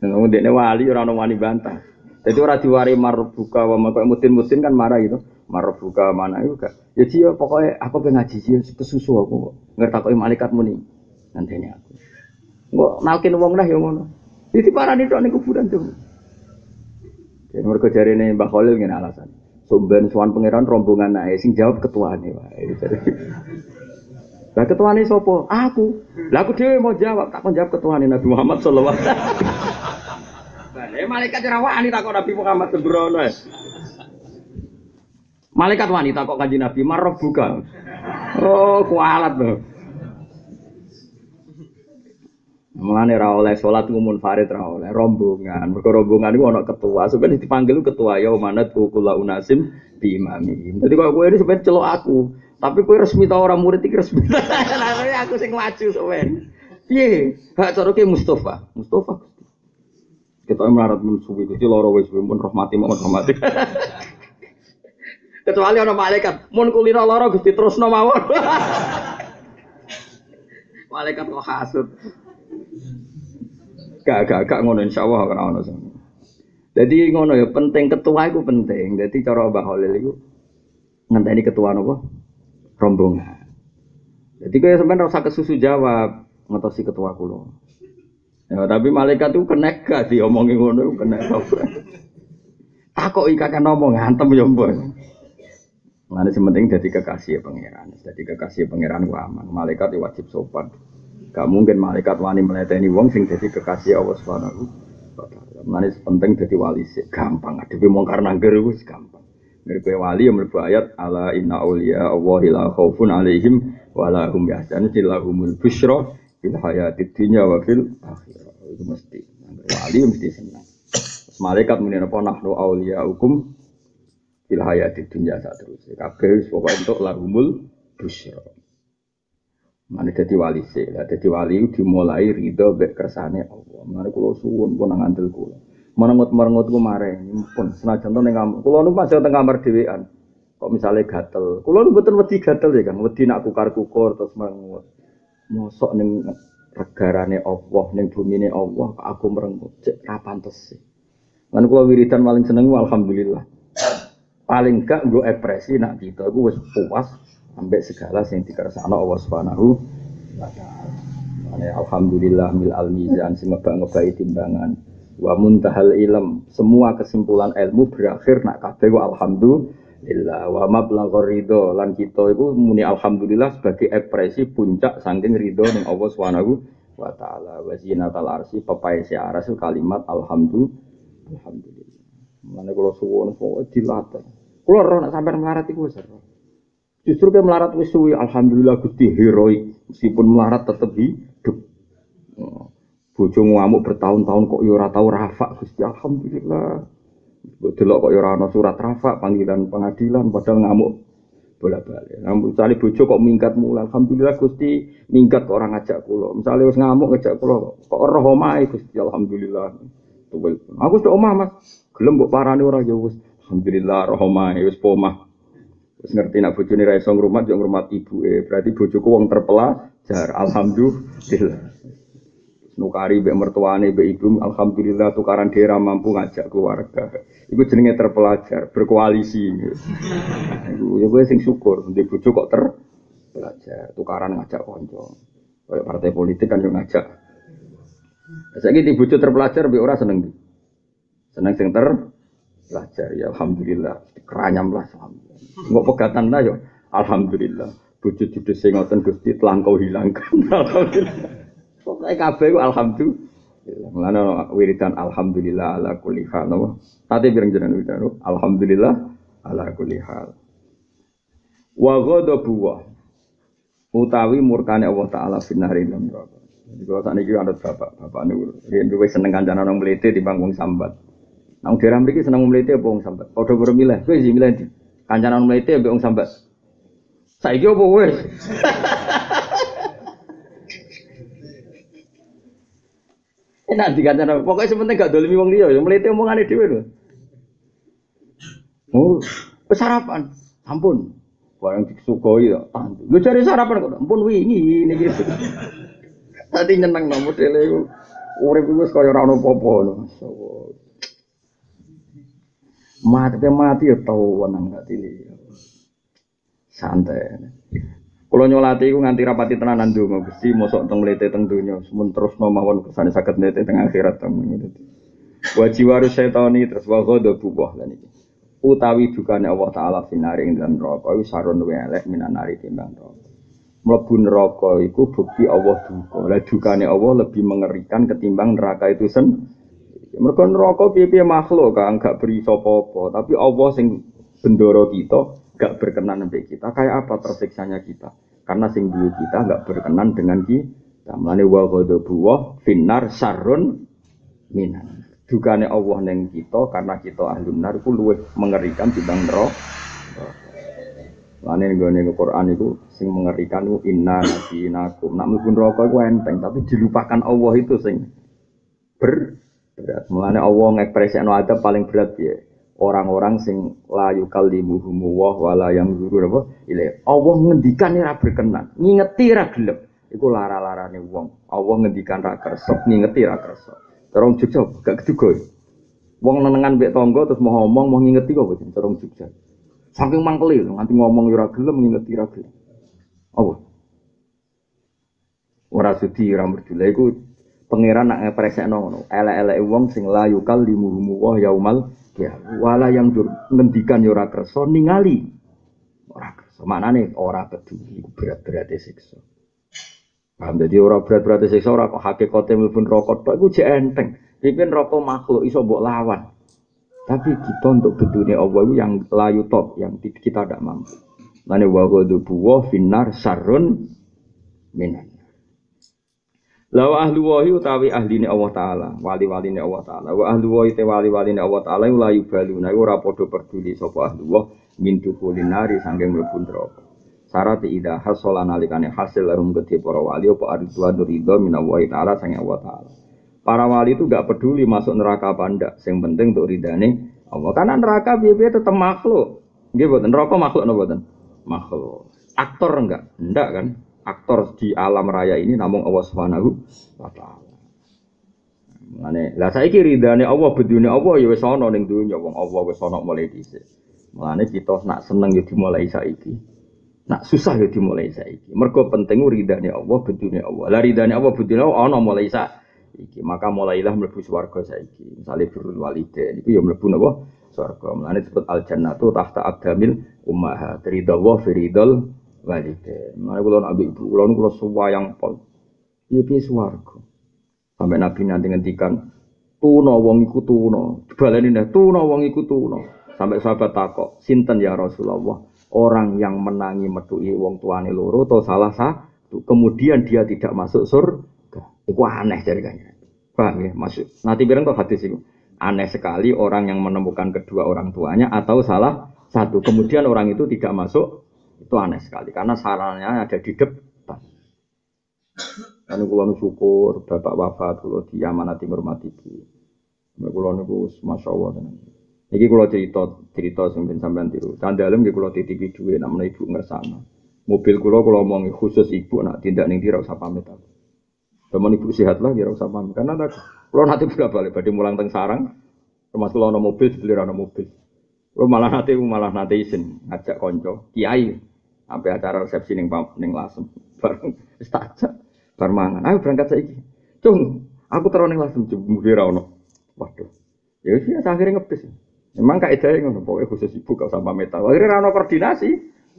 Ngomong dekne wali ora ono wani bantah. Jadi ora diwari marbuka wa kok mutin-mutin kan marah gitu. Marbuka mana iku gak. Ya Ci yo pokoke aku pengen ngaji Ci kesusu aku kok. Anggere takoki malaikat muni ngenteni aku. Engko nalkin wong lah ya ngono. Iki parani tok ning kuburan tuh. Jadi mereka jarine Mbah Khalil ngene alasan. Sumben sowan pangeran rombongan ae sing jawab ketuane wae. Lah ketuane sapa? Aku. Lah aku dhewe mau jawab, tak kon jawab ketuane Nabi Muhammad sallallahu alaihi wasallam. Lah malaikat ora wani takon Nabi Muhammad sembrono. Malaikat wani takon Kanjeng Nabi marbuka. Oh, kualat lho. Mulane ra oleh salat ngumun farid ra oleh rombongan. Mergo rombongan iku ana ketua. Sampeyan dipanggil ketua ya manat kula unasim bi imami. Dadi kok kowe ini sampeyan celok aku. Tapi kowe resmi ta ora murid iki resmi. Lah aku sing maju sampeyan. Piye? Hak cara ki Mustofa. Mustofa. Kita melarat mensuwi Gusti loro wis pun rahmati mohon rahmati. Kecuali ana malaikat, mun kulino loro Gusti terusno mawon. Malaikat kok hasud. Gak ngono insyaallah ora ono sing. Dadi ngono ya penting ketua iku penting. Dadi cara Mbah Khalil iku ngenteni ketua napa? Rombongan. Jadi kaya sampean ora usah kesusu jawab ngotosi ketua kula. Ya tapi malaikat itu kena gak diomongi ngono iku kena. Takoki kakek ngomong ngantem ya mbok. Mane sementing dadi kekasih pangeran. Dadi kekasih pangeran ku aman. Malaikat wajib sopan. Gak mungkin malaikat wani meleteni wong sing dadi kekasih Allah Subhanahu wa taala. Mane penting dadi wali sik gampang, adewe mungkar nangger wis gampang. Mirip wali yang mlebu ayat ala inna auliya Allahi la khaufun alaihim wa la hum yahzanun lahumul busyra fil hayatid dunya wa fil akhirah. Itu mesti wali mesti senang. Malaikat muni apa nahnu auliyaukum fil hayatid dunya saterusé. Kabeh pokoke entuk lahumul busyra. Mane dadi wali sik, lah dadi wali dimulai ridho mek kersane Allah. Mane kula suwun pun nang andel kula. Merengut-merengut ku mareng, pun senajan to ning kula nu pas teng kamar dhewean. Kok misale gatel. Kula nu mboten wedi gatel ya Kang, wedi nak kukar-kukur terus merengut. Mosok ning regarane Allah, ning bumine Allah kok aku merengut, cek ra pantes. Lan kula wiridan paling seneng alhamdulillah. Paling gak nggo ekspresi nak kita iku wis puas ambek segala sing dikersakno Allah Subhanahu wa taala. Mane alhamdulillah mil al mizan sing ngebak-ngebaki timbangan. Wa muntahal ilm, semua kesimpulan ilmu berakhir nak kabeh wa alhamdulillah. Wa mablaghur ridho lan kita iku muni alhamdulillah sebagai ekspresi puncak saking ridho ning Allah Subhanahu wa taala. Wa zinatal arsy pepaese aras kalimat alhamdulillah. Mane kula suwun kok dilatih. Kula ora nak sampean melarat iku wis ora. Justru ke melarat wis suwi alhamdulillah Gusti heroik meskipun melarat tetep hidup. Bojo ngamuk bertahun-tahun kok ya ora tau rafa Gusti alhamdulillah. Mbok delok kok ya ora ana surat rafa panggilan pengadilan padahal ngamuk bolak-balik. Namun misale bojo kok minggat mulai alhamdulillah Gusti minggat kok ora ngajak kula. Misale wis ngamuk ngajak kula kok roh omahe Gusti alhamdulillah. Tuwel. Aku wis omah Mas. Gelem mbok parani ora ya wis alhamdulillah roh omahe wis pomah. Wis ngerti nek bojone ra iso ngrumat yo ngrumat ibuke. Berarti bojoku wong terpelajar. Alhamdulillah. Nukari mbek mertuane mbek ibu alhamdulillah tukaran daerah mampu ngajak keluarga. Iku jenenge terpelajar, berkoalisi. Iku yo kowe sing syukur ndek bojo kok terpelajar, tukaran ngajak kanca. Kayak partai politik kan yo ngajak. Saiki di bojo terpelajar mbek ora seneng. Seneng sing terpelajar ya alhamdulillah. Keranyam lah alhamdulillah. Engko pegatan lah yo alhamdulillah. Bojo didese ngoten Gusti telah kau hilangkan. Alhamdulillah. Pokoke kabeh ku alhamdulillah. Mulane wiridan alhamdulillah ala kulli hal. Tate pirang jenengan wiridan alhamdulillah ala kulli hal. Wa ghadabu utawi murkane Allah taala finari lan neraka. Jadi kalau sakniki ana bapak niku yen wis seneng kancane nang mlete timbang wong sambat. Nang daerah mriki seneng mlete apa wong sambat? Padha karo milih. Kowe sing milih ndi? Kancane nang mlete ambek wong sambat. Saiki opo wis? Enak dikancana, pokoknya sepenting gak dolimi wong liya, yang mlete omongane dhewe lho. Oh, sarapan. Ampun. Barang disukoi ya. Lu cari sarapan kok. Ampun wingi ini gitu. Tadi nyeneng no modele iku. Urip wis kaya ora ono apa-apa ngono. Mati ya tau wenang gak dili. Santai. Kalau nyolati iku nganti rapati tenanan donga Gusti mosok teng mlete teng donya mun terusno mawon kersane saged mlete teng akhirat temen. Wa jiwaru setani terus wa ghadabu wah lan iki. Utawi dukane Allah taala finare ing dalam neraka iku sarun luwih elek minanari timbang neraka. Mlebu neraka iku bukti Allah duka. Lah dukane Allah lebih mengerikan ketimbang neraka itu Mergo neraka piye-piye makhluk kan gak beri sapa-apa, tapi Allah sing bendoro kita gak berkenan sampai kita. Kayak apa tersiksanya kita? Karena sing duwe kita gak berkenan dengan kita. Mulane wa ghadabu wa finnar sarrun minan. Dukane Allah ning kita karena kita ahlun nar iku luwih mengerikan timbang neraka. Mulane nggone Al-Qur'an iku sing mengerikan iku inna nasinakum. Nak mlebu neraka iku enteng, tapi dilupakan Allah itu sing berat. Mulane Allah ngekspresikno adab paling berat ya. Orang-orang sing la yukallimuhum wa la yanzuru apa ile. Allah ngendikan ora berkenan, ngingeti ra gelem. Iku lara-larane wong. Allah ngendikan ra kersa, ngingeti ra kersa. Terong Jogja gak keduga. Wong nenengan mbek tangga terus mau ngomong mau ngingeti kok boten terong Jogja. Saking mangkeli nganti ngomong ora gelem ngingeti ra gelem. Apa? Ora sudi ora merdula iku pangeran nak ngepresekno ngono. Elek-eleke wong sing la yukallimuhum wa yaumal ya wala yang ngendikan ya ora kersa ningali. Ora kersa. Maknane ora peduli berat-berate siksa. Paham dadi ora berat-berate siksa ora kok hakikate mlebu neraka tok iku jek enteng. Pipen neraka makhluk iso mbok lawan. Tapi kita untuk bedune Allah itu yang layu top yang kita tidak mampu. Lane wa ghadabu wa finnar sarrun minan. Lawa ahlu wahi utawi ahline Allah Ta'ala wali-waline Allah Ta'ala wa ahlu wahi te wali-waline Allah Ta'ala ula yubaluna ora padha peduli sapa ahlu wah min dukulinari sangking mlebu neraka syarat ida hasala nalikane hasil larum gede para wali apa ridwan ridho minallahi Ta'ala sanging Allah Ta'ala para wali itu gak peduli masuk neraka apa ndak sing penting untuk ridane Allah karena neraka piye-piye tetep makhluk nggih mboten neraka makhluk napa mboten makhluk aktor enggak kan aktor di alam raya ini namung Allah Subhanahu wa taala. Mane, lah saiki ridane Allah bedune Allah ya wis ana ning donya wong Allah wis ana mulai dhisik. Mane kita nak seneng ya dimulai saiki. Nak susah ya dimulai saiki. Mergo penting ridane Allah bedune Allah. Lah ridane Allah bedune Allah ana mulai saiki. Maka mulailah mlebu swarga saiki. Misale birrul walidain iku ya mlebu napa? Swarga. Mane disebut al jannatu tahta aqdamil ummahat. Ridha wa firidul walide. Mane kula nak ambek ibu kula niku suwayang pol. Piye swarga. Sampai Nabi nanti ngendikan tuna wong iku tuna. Baleni neh tuna wong iku tuna. Sampai sahabat takok, "Sinten ya Rasulullah? Orang yang menangi metuki wong tuane loro atau salah satu kemudian dia tidak masuk surga." Iku aneh jare kanjeng. Paham ya? Maksud nanti bareng kok hadis iku. Aneh sekali orang yang menemukan kedua orang tuanya atau salah satu kemudian orang itu tidak masuk. Itu aneh sekali karena sarannya ada di depan. Anu kula syukur bapak wafat kula diamanati ngurmati ibu. Nek kula niku masyaallah tenan. Iki kula cerita sing ben sampean tiru. Candhalem nggih kula titipi dhuwit nek menawa ibu ngersakno. Mobil kula omongi khusus ibu nak tindak ning ndi ra usah pamit aku. Temen ibu sehat lah ya ora usah pamit karena kula nanti bolak-balik badhe mulang teng sarang. Termasuk kula ana mobil dibeli ana mobil. Kula malah nanti izin ngajak kanca kiai sampai acara resepsi ning Lasem. Bareng wis tak ajak bar mangan. Ayo berangkat saiki. Cung, aku terus ning Lasem jemur ra ono. Waduh. Ya wis akhirnya ngebis. Memang kaidahe ngono, pokoke khusus ibu gak usah pamit. Akhirnya ra ono koordinasi.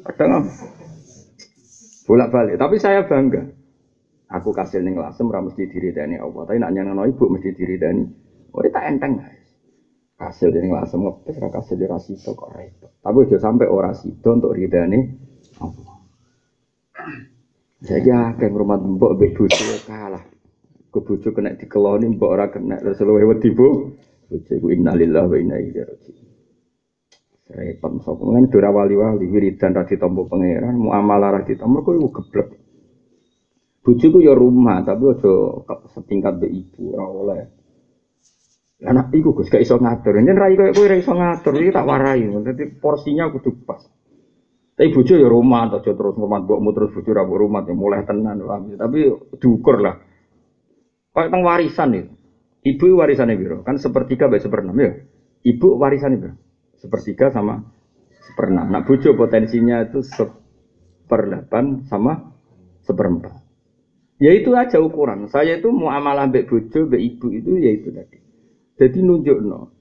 Kadang bolak-balik, tapi saya bangga. Aku kasil ning Lasem ra mesti diridani Allah, tapi nak nyenengno ibu mesti diridani. Oh, tak enteng guys. Kasil ning Lasem ngebis ra kasil ra sida kok repot. Tapi aja sampai ora sida untuk ridani Allah. Jadi akeh ngrumat mbok mbek bojo kalah. Ke bojo kena dikeloni mbok ora kena terus luwe wedi bu. Bojo ku innalillahi wa inna ilaihi raji'un. Repot sapa men ora wali-wali wiridan ra ditampa pangeran, muamalah ra ditampa kok iku geblek. Bojoku ya rumah tapi aja setingkat mbek ibu ora oleh. Anak iku Gus gak iso ngatur. Yen rai koyo kowe ora iso ngatur iki tak warai. Dadi porsinya kudu pas. Tapi bojo ya rumah aja terus ngurmat mbokmu terus bojo ra mbok rumah ya mulai tenan. Tapi diukur lah. Kayak teng warisan itu. Ibu warisannya piro? Kan sepertiga sampai seperenam ya. Ibu warisannya piro? Sepertiga sama seperenam. Nah bojo potensinya itu seperdelapan sama seperempat. Ya itu aja ukuran. Saya itu muamalah mbek bojo, mbek ibu itu ya itu tadi. Jadi nunjukno.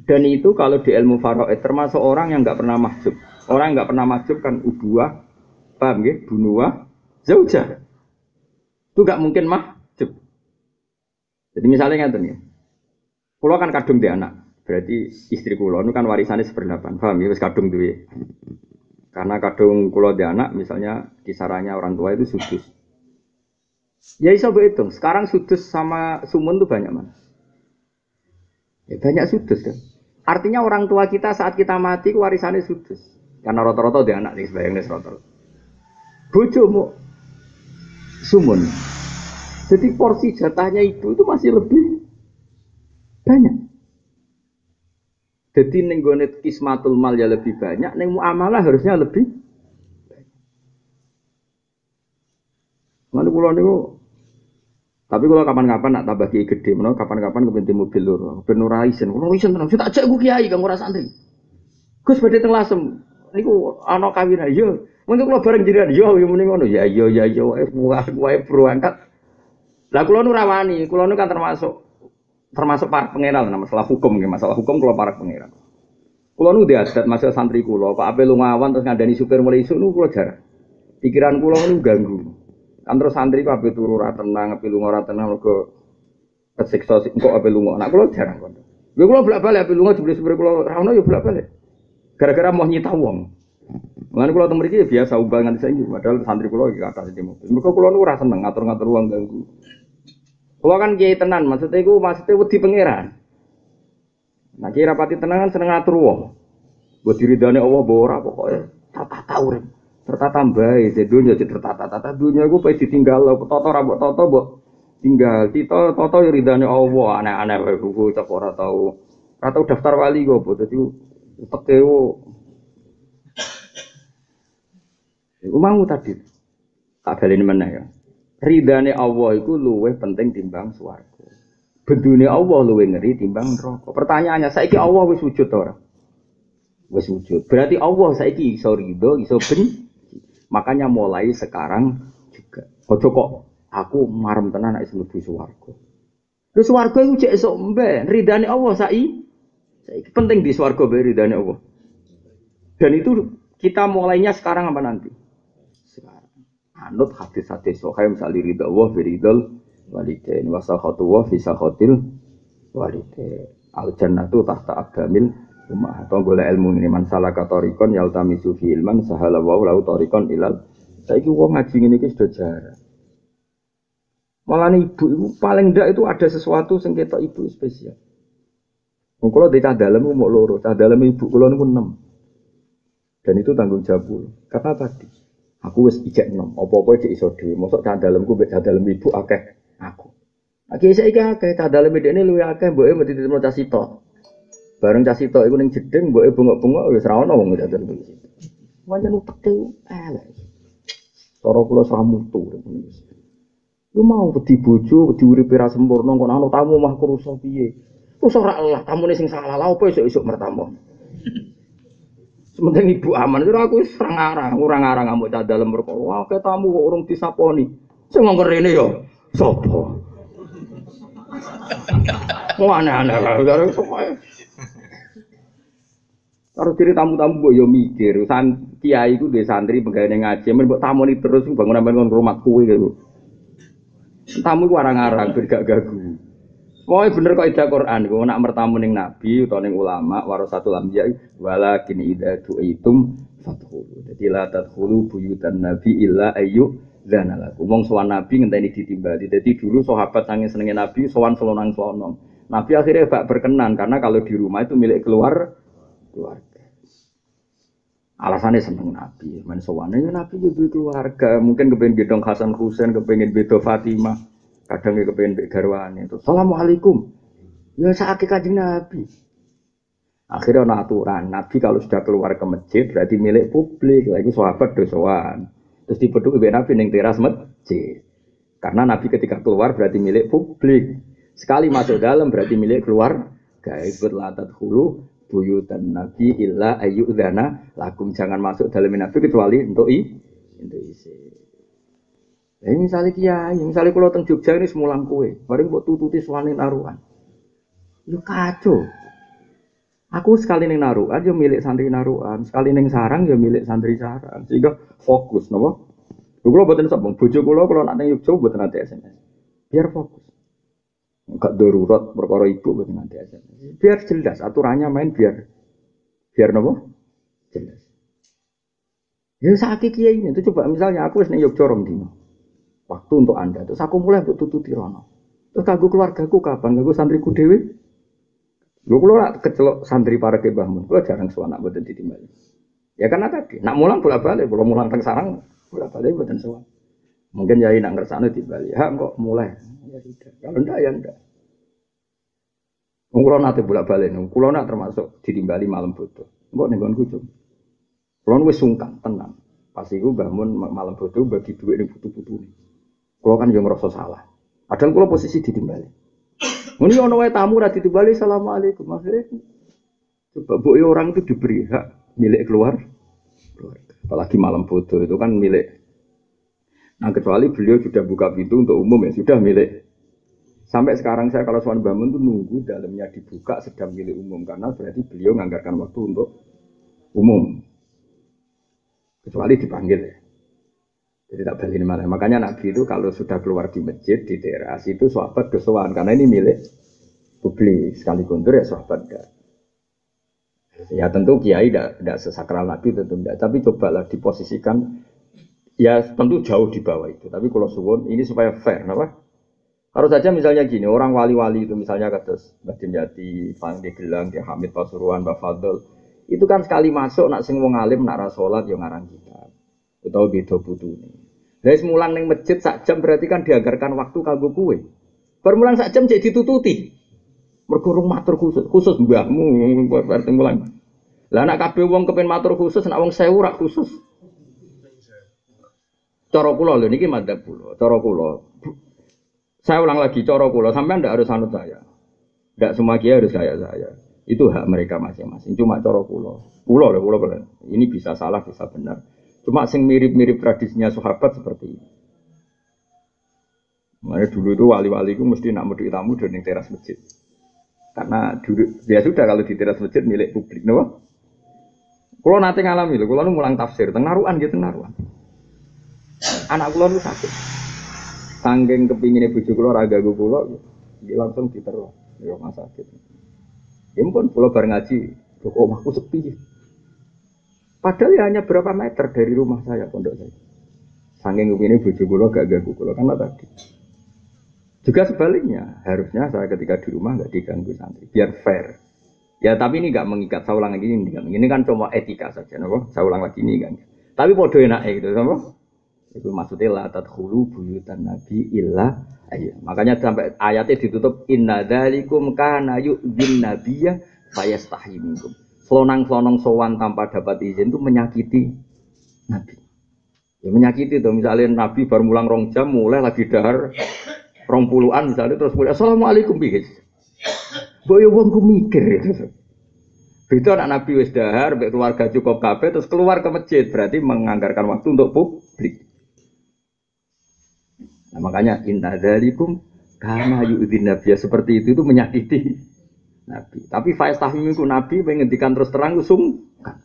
Dan itu kalau di ilmu faraid termasuk orang yang enggak pernah mahjub. Orang yang enggak pernah mahjub kan ubuah, paham nggih? Bunuah, zaujah. Itu enggak mungkin mahjub. Jadi misalnya ngeten ya. Kulo kan kadung di anak. Berarti istri kulo itu kan warisannya seperdelapan. Paham ya? Wis kadung duwe. Karena kadung kulo di anak misalnya kisarannya orang tua itu sudus. Ya iso hitung. Sekarang sudus sama sumun itu banyak mana? Ya, banyak sudus kan. Artinya orang tua kita saat kita mati warisannya sudus. Karena rata-rata dia anak nih sebayangnya rata-rata. Bojomu sumun. Jadi porsi jatahnya ibu itu masih lebih banyak. Jadi nenggonet kismatul mal ya lebih banyak, neng muamalah harusnya lebih banyak. Mana pulau niku. Tapi kalau kapan-kapan nak tambah kiai gede, mana kapan-kapan kepenting mobil loro, penuraisin, penuraisin tenang. Saya tak cek gue kiai, kang ora santri. Gus badhe teng Lasem, niku ana kawin aja. Mungkin kalau bareng jiran, yo yang mending ngono, ya, wae berangkat. Lah kula nu rawani, kula nu kan termasuk para pangeran, masalah hukum nggih, masalah hukum kula para pangeran. Kula nu diadat masalah santri kula, Pak Ape lunga awan terus ngandani supir mulai isuk nu kula jarang. Pikiran kula nu ganggu. Kan terus santri ku ape turu ora tenang, ape lunga ora tenang mergo kesiksa engko ape lunga. Nah kula jarang kon. Lha kula bolak-balik ape lunga jebule supir kula ra ono ya bolak-balik. Gara-gara mau nyita wong. Mulane kula teng mriki biasa ubah nganti saiki, padahal santri kula iki kathah di mobil. Mergo kula nu ora seneng ngatur-ngatur wong ganggu. Kula kan kiai tenan, maksudnya wedi pangeran. Nah kiai rapati tenan kan seneng ngatur wong. Mbok diridane Allah mbok ora pokoke tata urip. Tertata mbae, dunya tertata-tata dunya iku pe ditinggal toto ra mbok toto mbok tinggal. Kita toto yo ridane Allah, aneh-aneh wae buku cek ora tau. Ora tau daftar wali kok, dadi uteke iku mau tadi. Tak baleni meneh ya. Ridane Allah iku luwih penting timbang swarga. Bedune Allah luwih ngeri timbang neraka. Pertanyaannya, saiki Allah wis wujud ta ora? Wis wujud. Berarti Allah saiki iso ridho, iso benci. Makanya mulai sekarang juga. Ojo kok aku marem tenan nek mlebu swarga. Lho swarga iku cek esuk mben, ridane Allah saiki penting di swarga be ridane Allah. Dan itu kita mulainya sekarang apa nanti? Sekarang. Anut hadis-hadis sahih misal ridha Allah fi ridal walidain wa sakhatu wa fi sakhatil walidain. Al jannatu tahta aqdamil umah. Atau golek ilmu ini man salaka tariqon yaltamisu fi ilman sahala wa lahu tariqon ilal. Saiki wong ngaji ngene iki sudah jarang. Malah ibu itu paling ndak itu ada sesuatu sing ketok ibu spesial. Wong kula di cah dalem mau loro, cah dalem ibu kula niku 6. Dan itu tanggung jawab kula. Karena tadi aku wis ijek 6, apa-apa cek iso dhewe. Mosok cah dalemku mbek cah dalem ibu akeh aku. Aki saiki akeh cah dalem dekne luwih akeh mboke mesti ditemu cah sitok. Bareng cah sitok iku ning jeding mboke bengok-bengok wis ra ono wong cah dalem iki. Pancen uteke elek. Cara kula samutu. Lu mau wedi bojo, wedi uripe ra sempurna kok ana tamu mah kurusa piye. Wis ora lah tamune sing salah lha opo esuk-esuk mertamu. Sementing ibu aman kira aku wis ora ngarang ambek cah dalem perkara. Wah, ke tamu kok urung disaponi. Sing ngongkon rene ya sapa? Wah, aneh-aneh karo pokoke. Karo diri tamu-tamu mbok yo mikir, kiai iku duwe santri pegawai ngaji, men mbok tamoni terus bangun-bangun rumah kuwe gitu. Tamu ku arang-arang ben gak gagu. Pokoke bener kok ida Quran iku nak mertamu ning nabi utawa ning ulama warasatul anbiya walakin idza tu'itum fadkhulu. Dadi la tadkhulu buyutan nabi illa ayyu dzanalakum. Wong sowan nabi ngenteni ditimbali. Dadi dulu sahabat sange senenge nabi sowan selonang-selonong. Nabi akhirnya gak berkenan karena kalau di rumah itu milik keluarga. Alasannya seneng Nabi, men sowane Nabi juga keluarga, mungkin kepengen gedong Hasan Husain, kepengen bedo Fatimah, kadang kepengen garwane itu. Assalamualaikum. Ya sakake Kanjeng Nabi. Akhirnya ana aturan, Nabi kalau sudah keluar ke masjid berarti milik publik. Lah iku sahabat do sowan. Terus dipethuk mbek Nabi ning teras masjid. Karena Nabi ketika keluar berarti milik publik. Sekali masuk dalam berarti milik keluar. Ikut latat hulu buyutan Nabi illa ayyudzana lakum, jangan masuk dalam Nabi kecuali untuk isi. Misalnya kiai, misalnya kalau teng Jogja ini semulang kue, bareng buat tututi suanin naruhan. Yo kacau. Aku sekali neng naruhan, yo milik santri naruhan. Sekali neng sarang, yo milik santri sarang. Sehingga fokus, nopo. Kalau buatan sabung, bojo kalau nak neng Jogja buatan nanti SMS. Biar fokus. Enggak darurat perkara ibu buatan nanti SMS. Biar jelas aturannya main biar nopo jelas. Ya saat kiai ini, itu coba misalnya aku neng Jogja rong dino. Waktu untuk Anda, terus aku mulai buat tututi rono. Terus kanggo keluargaku kapan? Kanggo santriku dhewe. Lho kula kecelok santri para ke Mbah Mun, kula jarang suwana mboten ditimbali. Ya karena tadi, nak mulang bolak-balik, kula mulang teng sarang bolak-balik mboten suwana. Mungkin yai nak ngersane ditimbali. Ha kok mulai. Ya tidak. Kalau ndak ya ndak. Wong kula nate bolak-balik, kula nak termasuk ditimbali malam bodoh. Engko ning nggonku cum. Kula wis sungkan tenang. Pas iku Mbah Mun malam bodoh bagi dhuwit ning putu-putune. Kalau kan yang ngerasa salah. Padahal kalau posisi ditimbali. Ini ono wae tamu ra ditimbali assalamualaikum. Akhirnya coba boyo orang itu diberi hak milik keluarga. Apalagi malam bodoh itu kan milik. Nah kecuali beliau sudah buka pintu untuk umum ya sudah milik. Sampai sekarang saya kalau soal bangun tuh nunggu dalamnya dibuka sedang milik umum karena berarti beliau menganggarkan waktu untuk umum. Kecuali dipanggil ya. Jadi tak balik mana. Makanya Nabi itu kalau sudah keluar di masjid, di teras itu sahabat kesuwan. Karena ini milik publik. Sekali kundur ya sahabat enggak. Ya tentu kiai tidak sesakral Nabi tentu enggak. Tapi cobalah diposisikan. Ya tentu jauh di bawah itu. Tapi kalau suwun ini supaya fair. Kenapa? Harus saja misalnya gini. Orang wali-wali itu misalnya kata Mbah Dimyati, Fandi Gelang, Hamid Pasuruan, Mbah Fadl. Itu kan sekali masuk nak sing wong alim nak rasolat yang ngarang kitab. Atau beda putune. Dari semulang neng masjid sak jam berarti kan dianggarkan waktu kanggo kue. Permulang sak jam jadi ditututi. Mergo matur khusus mbahmu berarti mulang. Lah anak kabeh wong kepen matur khusus, nak wong 1000 rak khusus. Cara kula lho niki madzhab kula. Cara kula. Saya ulang lagi cara kula, sampean ndak harus anut saya. Ndak semua kiai harus saya. Itu hak mereka masing-masing. Cuma cara kula. Kula ini bisa salah, bisa benar. Cuma sing mirip-mirip tradisinya sahabat seperti ini. Makanya dulu itu wali-wali itu mesti nak mudik tamu di teras masjid. Karena dulu ya sudah kalau di teras masjid milik publik, no? Kalau nanti ngalami, kalau nu mulang tafsir, tengaruan gitu tengaruan. Anak kulo nu sakit, sanggeng kepinginnya bujuk kulo raga kulo, dia langsung diteror di rumah sakit. Ya mungkin kulo bareng ngaji, kok omahku sepi. Padahal ya hanya berapa meter dari rumah saya, pondok saya. Saking ini bojo kula gak ganggu kula karena tadi. Juga sebaliknya, harusnya saya ketika di rumah gak diganggu santri, biar fair. Ya tapi ini gak mengikat, saya ulang lagi ini kan cuma etika saja, no? Saya ulang lagi ini kan. Tapi podo enake gitu, sama? Itu maksudnya la tadkhulu buyutan nabi illa ayo. Makanya sampai ayatnya ditutup inna dzalikum kana yu'dzin nabiyya fayastahi minkum. Selonang-selonong sowan tanpa dapat izin itu menyakiti Nabi. Ya menyakiti tuh misalnya Nabi baru mulang 2 jam mulai lagi dahar 20-an misalnya terus mulai assalamualaikum guys. Boyo wong ku mikir itu. Begitu anak Nabi wis dahar, keluarga cukup kabeh terus keluar ke masjid berarti menganggarkan waktu untuk publik. Nah makanya inna dzalikum kana yu'dzin nabiyya seperti itu menyakiti Nabi. Tapi faiz tahmimiku Nabi menghentikan terus terang sungkan.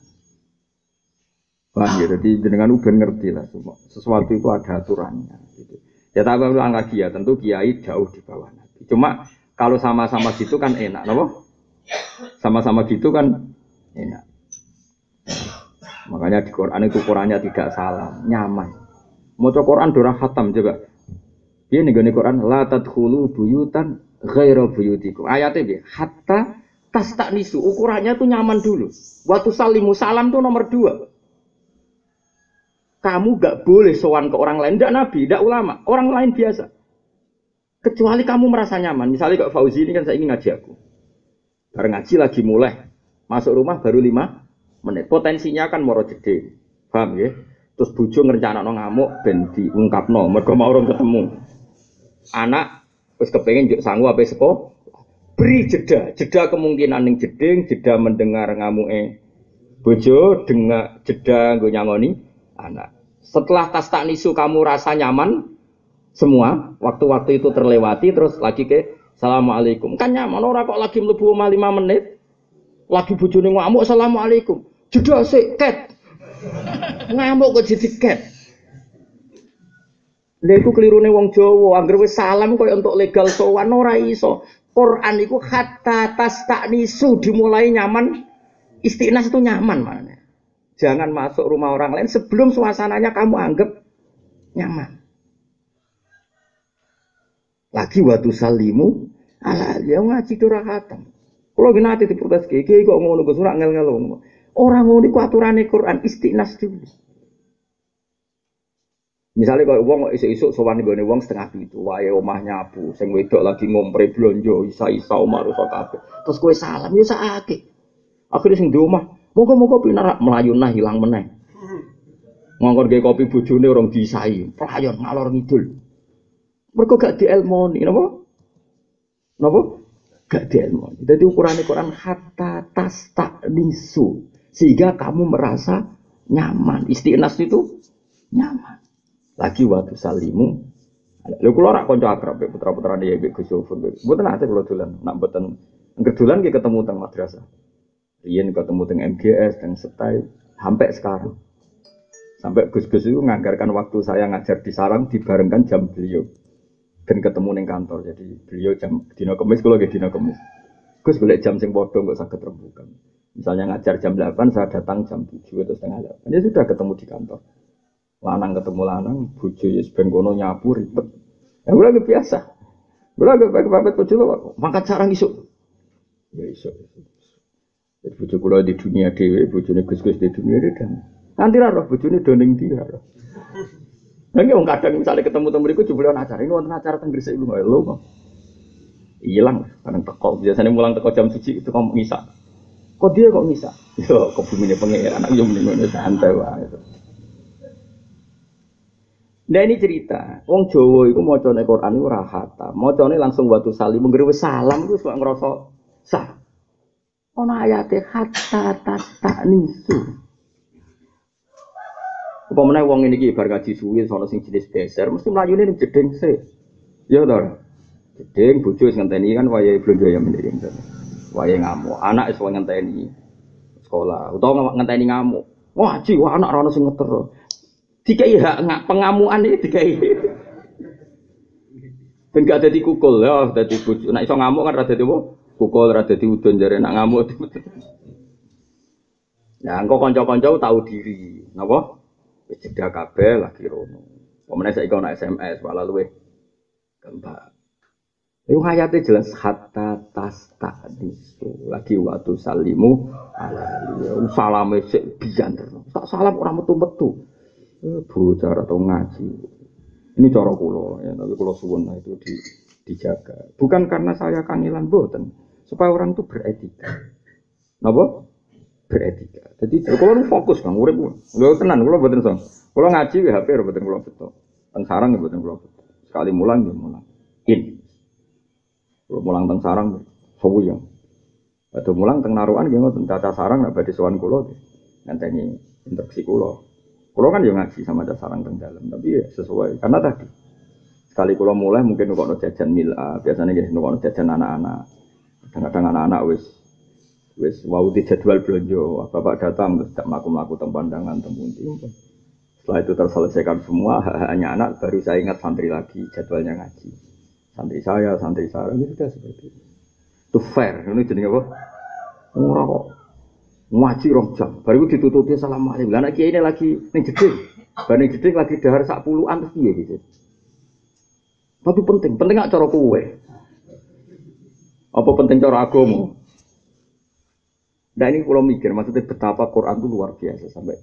Wah, ya, jadi jenengan uben ngerti lah semua. Sesuatu itu ada aturannya. Gitu. Ya tapi ulang lagi ya, tentu kiai jauh di bawah Nabi. Cuma kalau sama-sama gitu kan enak, loh. Sama-sama gitu kan enak. Makanya di Quran itu Qurannya tidak salah, nyaman. Mau Quran durah khatam juga. Dia nih Quran la tadkhulu buyutan ghairu buyutikum. Ayatnya dia hatta tastanisu, ukurannya tuh nyaman dulu. Waktu salimu salam tuh nomor 2. Kamu gak boleh sowan ke orang lain, tidak nabi, tidak ulama, orang lain biasa. Kecuali kamu merasa nyaman. Misalnya Kak Fauzi ini kan saya ingin ngaji aku. Bareng ngaji lagi mulai. Masuk rumah baru 5 menit. Potensinya kan moro jeding. Paham ya? Terus bojo ngrencanakno ngamuk ben diungkapno, mergo mau urung ketemu. Anak wis kepengin njuk sangu ape seko. Beri jeda kemungkinan ning jeding, jeda mendengar ngamuke bojo, jeda nggo nyangoni anak. Setelah tas tak nisu kamu rasa nyaman semua, waktu-waktu itu terlewati terus lagi ke assalamualaikum. Kan nyaman ora kok lagi mlebu omah 5 menit. Lagi bojone ngamuk assalamualaikum. Jeda sik ket. Ngamuk kok jadi ket. Lha iku kelirune wong Jawa, anggere wis salam koyo untuk legal sowan ora iso. Quran iku hatta tastanisu dimulai nyaman, istinas itu nyaman maknanya. Jangan masuk rumah orang lain sebelum suasananya kamu anggap nyaman. Lagi waktu salimu ala dia ngaji ora khatam. Kalau gini nanti diprotes kiai kok ngono Gus ora ngel-ngel ngono. Ora ngono iku aturane Quran istinas dulu. Misalnya kalau uang isuk-isuk sowan nggone wong setengah itu, wae omah nyapu, sing wedok lagi ngompre blonjo, isa-isa omah rusak kabeh. Terus kowe salam yo sakake. Akhire sing di omah, moga-moga pinarak melayu nah hilang meneh. Ngongkon ge kopi bojone orang disai, pelayon ngalor ngidul. Mergo gak dielmoni, napa? Napa? Gak dielmoni. Dadi ukurane Quran hatta tastanisu, sehingga kamu merasa nyaman. Istinas itu nyaman. Lagi waktu salimu, lho kula ora kanca akrab putra-putrane ya Gus Yofur. Mboten ate kula dolan, nak mboten dolan ki ketemu teng madrasah. Riyen ketemu teng MGS teng Setai sampai sekarang. Sampai Gus-gus itu nganggarkan waktu saya ngajar di sarang dibarengkan jam beliau. Dan ketemu ning kantor. Jadi beliau jam dina Kamis kula nggih dina Kamis. Gus golek jam sing padha kok saged rembugan. Misalnya ngajar jam 8, saya datang jam 7 atau setengah 8. Ya sudah ketemu di kantor. Lanang ketemu lanang, bojo ya ben kono nyapu ribet. Ya kula biasa. Kula pamit bojo mangkat sarang isuk. Ya isuk. Jadi bojo kula di dunia dhewe, bojone Gus-gus di dunia dhewe dan nanti ra roh bojone do ning ndi ra. Lah wong kadang misalnya ketemu temu mriku jebule ana acara, ini wonten acara teng Gresik lho lho. Ilang kadang teko, biasanya mulang teko jam 1 itu kok ngisak. Kok dia kok ngisak? Yo kebumine pangeran aku yo mending ngono santai wae. Nah ini cerita, wong Jawa itu macane Quran itu ora khatam, macane langsung waktu salim, nggere wis salam iku kok ngrasa sah. Ana ayate hatta tastanisu. Upamane wong iki bar ngaji suwi sono sing jenis beser, mesti mlayune ning jeding sik. Ya to. Jeding bojo wis ngenteni kan wayahe blonjo ya mending. Wayahe ngamuk, anak wis ngenteni sekolah, utawa ngenteni ngamuk. Wah, ngaji wah anak ora ono sing ngeter. Dikai hak pengamuan iki dikai. Ben gak dadi kukul ya, dadi bojo. Nek iso ngamuk kan ra dadi apa? Kukul ra dadi udon jare nak ngamuk. Nah, engko kanca-kanca tahu diri, napa? Wis jeda kabeh lagi rono. Pemene saiki ana SMS malah luwih gampang. Iku hayate jelas hatta tastanisu. Lagi waktu salimu ala salame sik biyen terus. Tak salam ora metu-metu. Bocah atau ngaji. Ini cara kula ya, tapi kula suwun itu dijaga. Bukan karena saya kangelan mboten, supaya orang itu beretika. Napa? Beretika. Jadi kula fokus Bang urip. Lho tenan kula mboten song. Kula ngaji HP ora mboten kula beto. Teng sarang mboten kula beto. Sekali mulang nggih mulang. Kula mulang teng sarang suwi ya. Badhe mulang teng narukan nggih ngoten tata sarang nek badhe sowan kula ngenteni instruksi kula. Kulo kan yo ngaji sama ada sarang teng dalam, tapi ya sesuai karena tadi sekali kulo mulai mungkin nukono jajan mila, biasanya nggih nukono jajan anak-anak. Kadang-kadang anak-anak wis wau di jadwal belanja, bapak datang terus tak mlaku-mlaku teng pandangan teng pundi. Setelah itu terselesaikan semua, hanya anak baru saya ingat santri lagi jadwalnya ngaji. Santri saya itu sudah seperti itu. Itu fair, ini jenenge apa? Ora kok ngaji rong jam, baru ditutupi assalamualaikum. Lah nek kiai ini lagi ning jeding, bar ning jeding lagi dahar sak puluhan terus piye gitu. Tapi penting gak cara kowe. Apa penting cara agama? Nah ini kalau mikir, maksudnya betapa Quran itu luar biasa sampai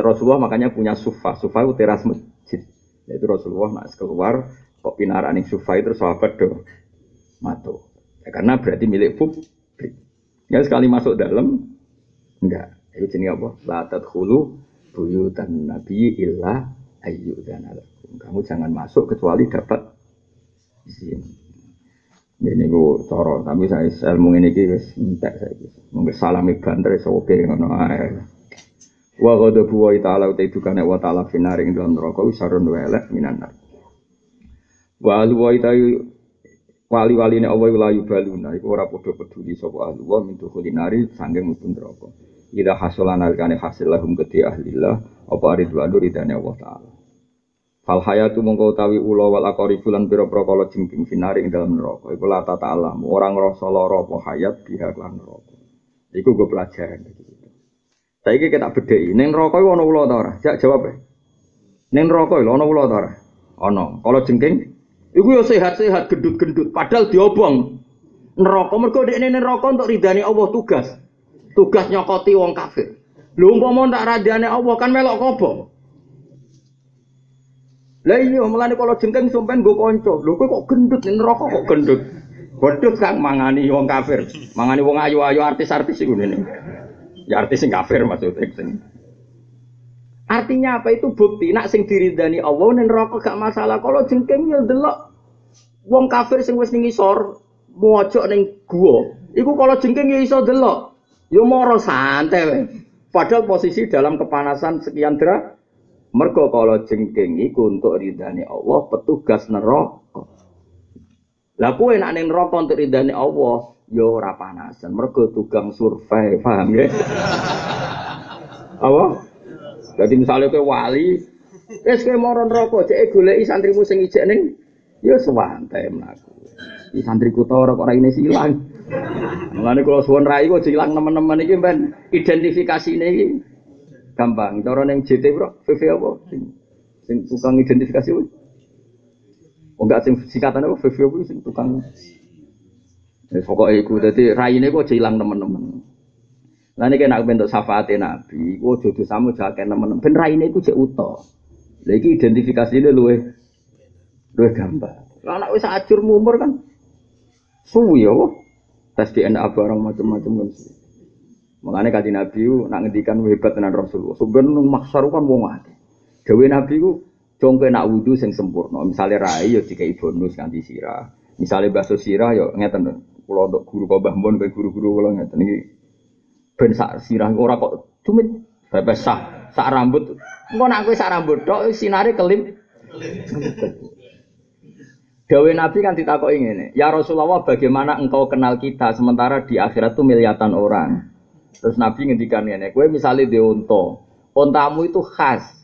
Rasulullah makanya punya sufa itu teras masjid. Yaitu Rasulullah nak keluar Kok pinarak ning Sufai terus sahabat do mato. Ya, karena berarti milik publik. Ya sekali masuk dalam enggak. Itu jenis apa? La tadkhulu buyutan nabi illa ayyudzana lakum. Kamu jangan masuk kecuali dapat izin. Ini gue coro, tapi saya ilmu ini wis entek saiki. Mungkin salami banter iso oke ngono ae. Wa ghadabu wa ta'ala uta dukane wa ta'ala finari ing dalam neraka wis sarun welek minan. Wa alu wa ta'ala wali-waline Allah wilayu baluna iku ora padha peduli sapa ahli wa min dukulinari sanggeng mlebu neraka. Ida hasulan alkane hasil lahum gede ahlillah apa ridwanu ridane Allah taala. Fal hayatu mongko utawi ula wal aqrib lan pira-pira kala jengking finari ing dalam neraka. Iku la ta'ala ora ngrasa lara apa hayat biha lan neraka. Iku go pelajaran iki. Saiki kita bedheki ning neraka iku ana ula ta ora? Jak jawab e. Ning neraka lho ana ula ta ora? Ana. Kala jengking iku yo sehat-sehat gendut-gendut padahal diobong. Neraka mergo dekne neraka untuk ridane Allah tugas. Tugas nyokoti wong kafir. Lho umpama tak radane Allah kan melok kobong. Lah iya mulane kala jengking sampean nggo kanca. Lho kowe kok gendut ning neraka kok gendut. Gendut kang mangani wong kafir. Mangani wong ayu-ayu artis-artis iku ngene. Ya artis sing kafir maksudnya sing. Artinya apa itu bukti nak sing diridani Allah ning neraka gak masalah. Kala jengking yo delok wong kafir sing wis ning isor mojok ning gua. Iku kala jengking yo iso delok. Yo moro santai wae. Padahal posisi dalam kepanasan sekian derajat. Mergo kala jengking iku untuk ridane Allah petugas neraka. Lah kowe nek ning neraka untuk ridane Allah yo ora panasan. Mergo tukang survei, paham ya? Apa? Jadi misalnya kowe wali, wis kowe moro neraka jeke goleki santrimu sing ijek ning yo santai mlaku. Iki santriku to ora kok raine silang. Mulane kula suwun rai kok ilang nemen-nemen iki ben identifikasine iki gampang. Cara ning JT bro, VV apa? Sing tukang identifikasi kuwi. Oh enggak sing singkatane apa VV kuwi sing tukang. Wis pokoke iku dadi raine kok aja ilang temen-temen. Lah nek nek bentuk syafaate Nabi, iku aja dosamu jake nemen-nemen. Ben raine iku jek uta. Lah iki identifikasine luwih gampang. Lah nek wis ajur mumur kan suwi ya. Tes DNA barang macam-macam kan. Makanya kaji Nabi itu nak ngendikan hebat tenan Rasulullah. Sebenarnya maksar kan wong akeh. Dewe Nabi itu congke nak wudu sing sempurna. Misalnya rai ya dikai bonus kanthi sirah. Misalnya bakso sirah ya ngeten. Kula untuk guru kok Mbah Mun kaya guru-guru kula ngeten iki ben sak sirah ora kok cumit bebas sak rambut. Engko nak kowe sak rambut tok sinare kelip. Dawe Nabi kan ditakoki ngene, "Ya Rasulullah, bagaimana engkau kenal kita sementara di akhirat itu miliatan orang?" Terus Nabi ngendikan ngene, "Kowe misale dhe unta. Untamu itu khas.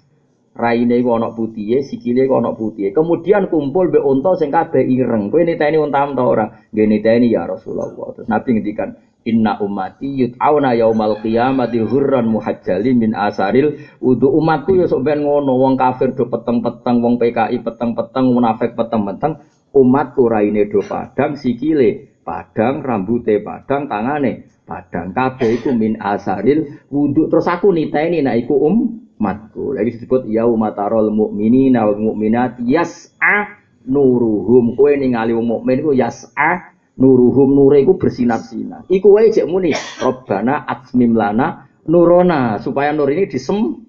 Raine iku ana putihe, sikile iku ana putihe. Kemudian kumpul mbek unta sing kabeh ireng. Kowe niteni untamu ta ora?" "Nggih niteni ya Rasulullah." Terus Nabi ngendikan, "Inna ummati yut'auna yaumal qiyamati hurran muhajjalin min asaril wudu." Umatku ya sok ben ngono, wong kafir do peteng-peteng, wong PKI peteng-peteng, munafik peteng-peteng. Umatku raine do padang, sikile padang, rambute padang, tangane padang. Kabeh iku min asaril wudu. Terus aku niteni nek iku umatku. Lagi disebut yaumatarul mukminina wal mukminati yas'a nuruhum. Kowe ningali wong mukmin iku yas'a nuruhum, nure iku bersinar-sinar. Iku wae jek muni Rabbana atmim lana nurona, supaya nur ini disem.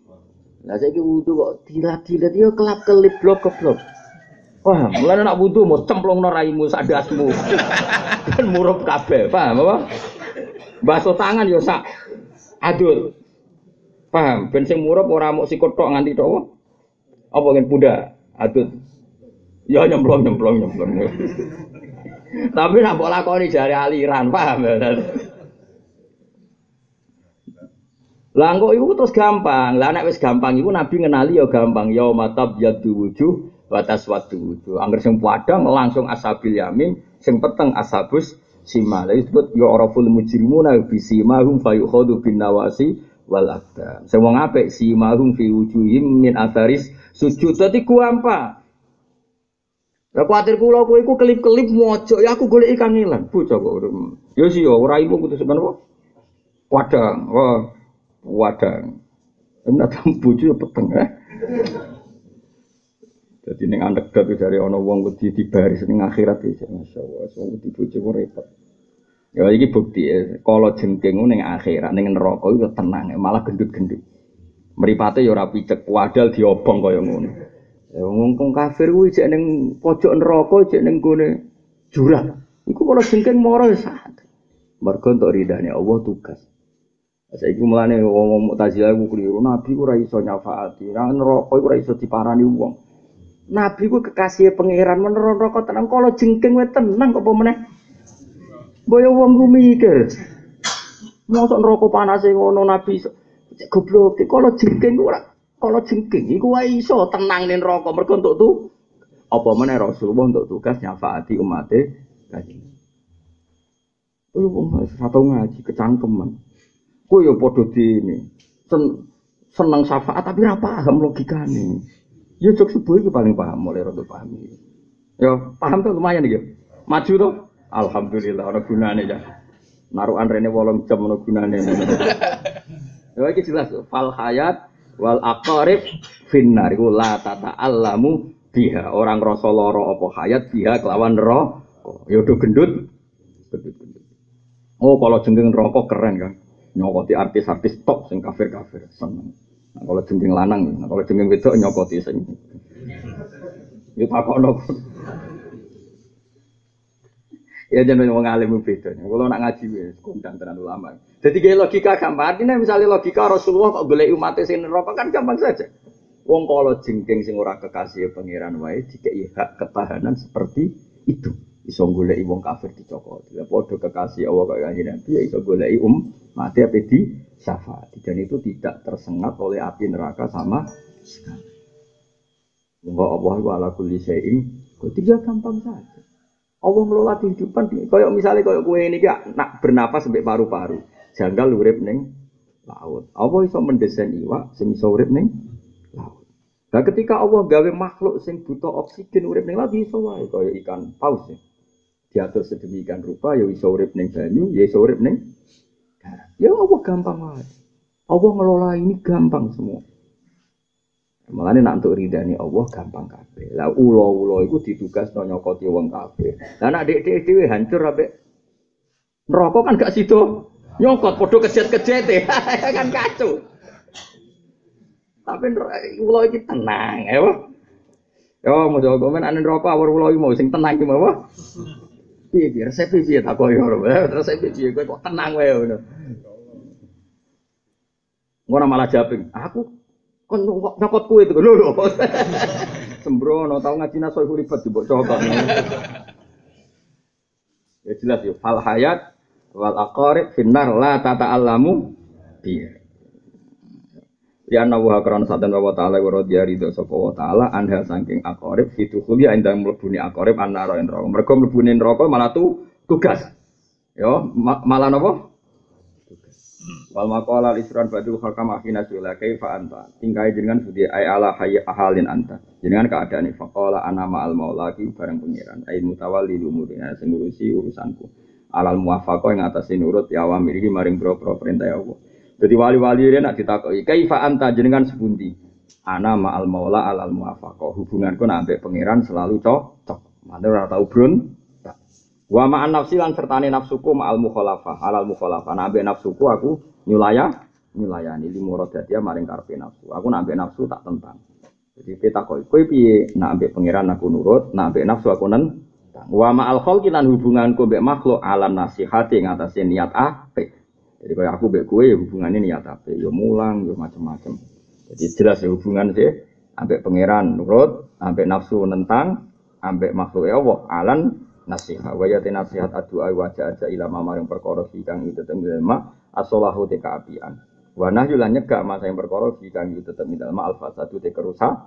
Lah saiki wudu kok dilat-dilat ya kelap-kelip blok-blok. Wah, mulane nak wudu mau cemplungno raimu sak dasmu. Dan murup kabeh, paham apa? Basuh tangan ya sak adut. Paham? Ben sing murup ora mok sikut tok nganti tok. Apa kan budak adut. Ya nyemplung. Tapi nak mbok lakoni jare aliran, paham ya? Lah kok iku terus gampang. Lah nek wis gampang iku Nabi ngenali ya gampang. Ya matab yadu wujuh wa taswadu wujuh. Angger sing padang langsung ashabil yamin, sing peteng ashabus simal. Disebut ya araful mujrimuna bi simahum fayukhadu bin nawasi wal aqdam. Sing wong apik simahum fi wujuhim min atharis sujud. Dadi gampang. Lah kuwatir kula kowe iku kelip-kelip mojok ya aku goleki kangelan. Bocah kok. Ya sih ya ora ibu kudu sepen apa? Wadang. Wah, wadang. Nek bojo ya peteng. Jadi ning anekdot dari ana wong wedi dibaris ning akhirat iki masyaallah wong wedi bojo repot. Ya iki bukti kala jengking ning akhirat ning neraka iku tenang malah gendut-gendut. Mripate ya ora picek wadal diobong kaya ngono. Ya wong kafir kuwi jek ning pojok neraka jek ning gone jurang. Iku kala jengking mara sak. Mergo entuk ridane Allah tugas. Saiki mulane wong Mu'tazilah ku kliru nabi ku ora iso nyafaati. Nang neraka iku ora iso diparani wong. Nabi ku kekasih pangeran menawa neraka tenang kala jengking wae tenang kok apa meneh. Boyo wong ku mikir. Mosok neraka panase ngono nabi cek goblok kala jengking ku ora kala jengking iku wae iso tenang ning neraka mergo entuk tu apa meneh Rasulullah untuk tugas nyafaati umate kanjeng. Wong tau ngaji kecangkeman. Kowe yo padha dene. Seneng syafaat tapi ora paham logikane. Ya jok subuh iki paling paham mulai rada paham. Ya paham tuh lumayan iki. Maju to. Alhamdulillah ana gunane ya. Narukan rene 8 jam ana gunane. Ya iki jelas fal hayat wal aqarib finnar iku la tata'allamu biha. Orang rasa lara apa hayat biha kelawan neraka. Ya do gendut. Gendut. Oh kalau jengking neraka keren kan. Nyokoti artis-artis top sing kafir-kafir seneng. Nah, kalau jengking lanang, kalau jengking wedok nyokoti sing. Yo takono. Ya jenenge wong alim beda. Kalau nak ngaji wis kondang tenan ulama. Jadi gaya logika gampang. Artinya misalnya logika Rasulullah kok golek umat sing neraka kan gampang saja. Wong kalau jengking sing ora kekasih pangeran wae dikei hak ketahanan seperti itu. Iso goleki wong kafir dicokot. Ya padha kekasih Allah kaya kanjeng Nabi ya iso goleki mati ape di syafaat. Dan itu tidak tersengat oleh api neraka sama sekali. Wa Allah wa ala kulli syai'in qadir gampang saja. Allah ngelola kehidupan kaya misalnya kaya kowe ini nak bernapas sampai paru-paru. Janggal urip ning laut. Allah iso mendesain iwak sing iso urip ning laut. Nah ketika Allah gawe makhluk sing butuh oksigen urip ning laut iso wae kaya ikan paus ya. Diatur sedemikian rupa ya iso urip ning banyu, ya iso urip ning darat. Ya Allah gampang wae. Allah ngelola ini gampang semua. Mulane nak entuk ridane Allah gampang kabeh. Lah ula-ula iku ditugasno nyokoti wong kabeh. Lah nek dhek-dhek dhewe hancur ambek neraka kan gak sido nyokot padha kejet-kejete. Kan kacau. Tapi ula iki tenang, ya. Yo mojo komen ane neraka awur ula iki mau sing tenang iki mau. Piye resep piye tak koyo resep piye kowe kok tenang wae ngono. Ngono malah japing. Aku kon nyokot kuwe itu lho. Sembrono tau ngaji nasoh ribet dibok cokot. Ya jelas yo fal hayat wal aqarib finnar la tata'allamu bi. Ya nawa karon sadan wa ta'ala wa radhiya ridho sapa wa ta'ala anha saking aqarib fitu kuliah indang mlebune aqarib annara neraka. Mergo mlebune neraka malah tugas. Yo malah napa? Wal maqala al-isran badul hakam akhina sula kaifa anta tingkai jenengan budi ay ala hayy ahalin anta jenengan keadaane faqala ana ma'al maula ki bareng pengiran ay mutawalli umurina sing ngurusi urusanku alal muwafaqah ing atase nurut ya awamir iki maring boro-boro perintah ya Allah. Jadi wali-wali rene nak ditakoki kaifa anta jenengan sepundi ana ma'al maula alal muwafaqah hubunganku nak ambek pengiran selalu cocok mandur ora tau brun. Wa ma'an nafsi lan sertane nafsuku ma'al mukhalafah alal mukhalafah nabe nafsuku aku nyulayani limuradati maring karepe nafsu aku nabe nafsu tak tentang jadi kita kowe piye nak ambek pangeran aku nurut nak ambek nafsu aku nentang wa ma'al khalqi lan hubunganku mbek makhluk alan nasihati ngatasi niat apik jadi koyo aku mbek kowe ya hubungane niat apik ya mulang ya macam-macam jadi jelas ya hubungan sih ambek pangeran nurut ambek nafsu nentang ambek makhluk Allah alan nasihat wayate nasihat adua wajah aja ilama maring perkara kang itu temilma asolahu te kaapian wa nahyu lan nyegah masa yang perkara kang itu temilma alfasadu te kerusakan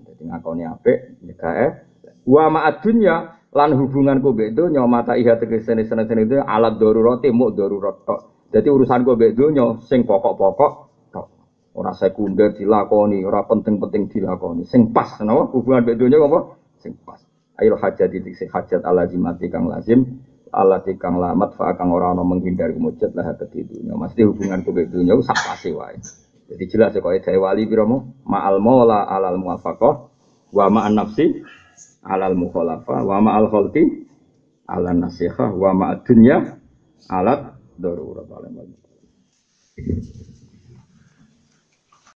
dadi ngakoni apik nyegah wa ma'ad dunya lan hubunganku mbek donya mata iha tegese seneng itu alat darurate muk darurat tok dadi urusanku mbek donya sing pokok-pokok tok ora sekunder dilakoni ora penting-penting dilakoni sing pas napa hubungan mbek donya apa sing pas ayo hajat titik sing hajat alazimati kang lazim alati kang lamat fa kang ora ana menghindar mujud lah kedunya mesti hubungan ku dunya sak pase wae jadi jelas kok dhewe wali pira mo ma'al maula alal muwafaqah Wa ma'an nafsi alal mukhalafa wa ma'al khalqi ala nasiha wa ma'ad dunya alat darurat.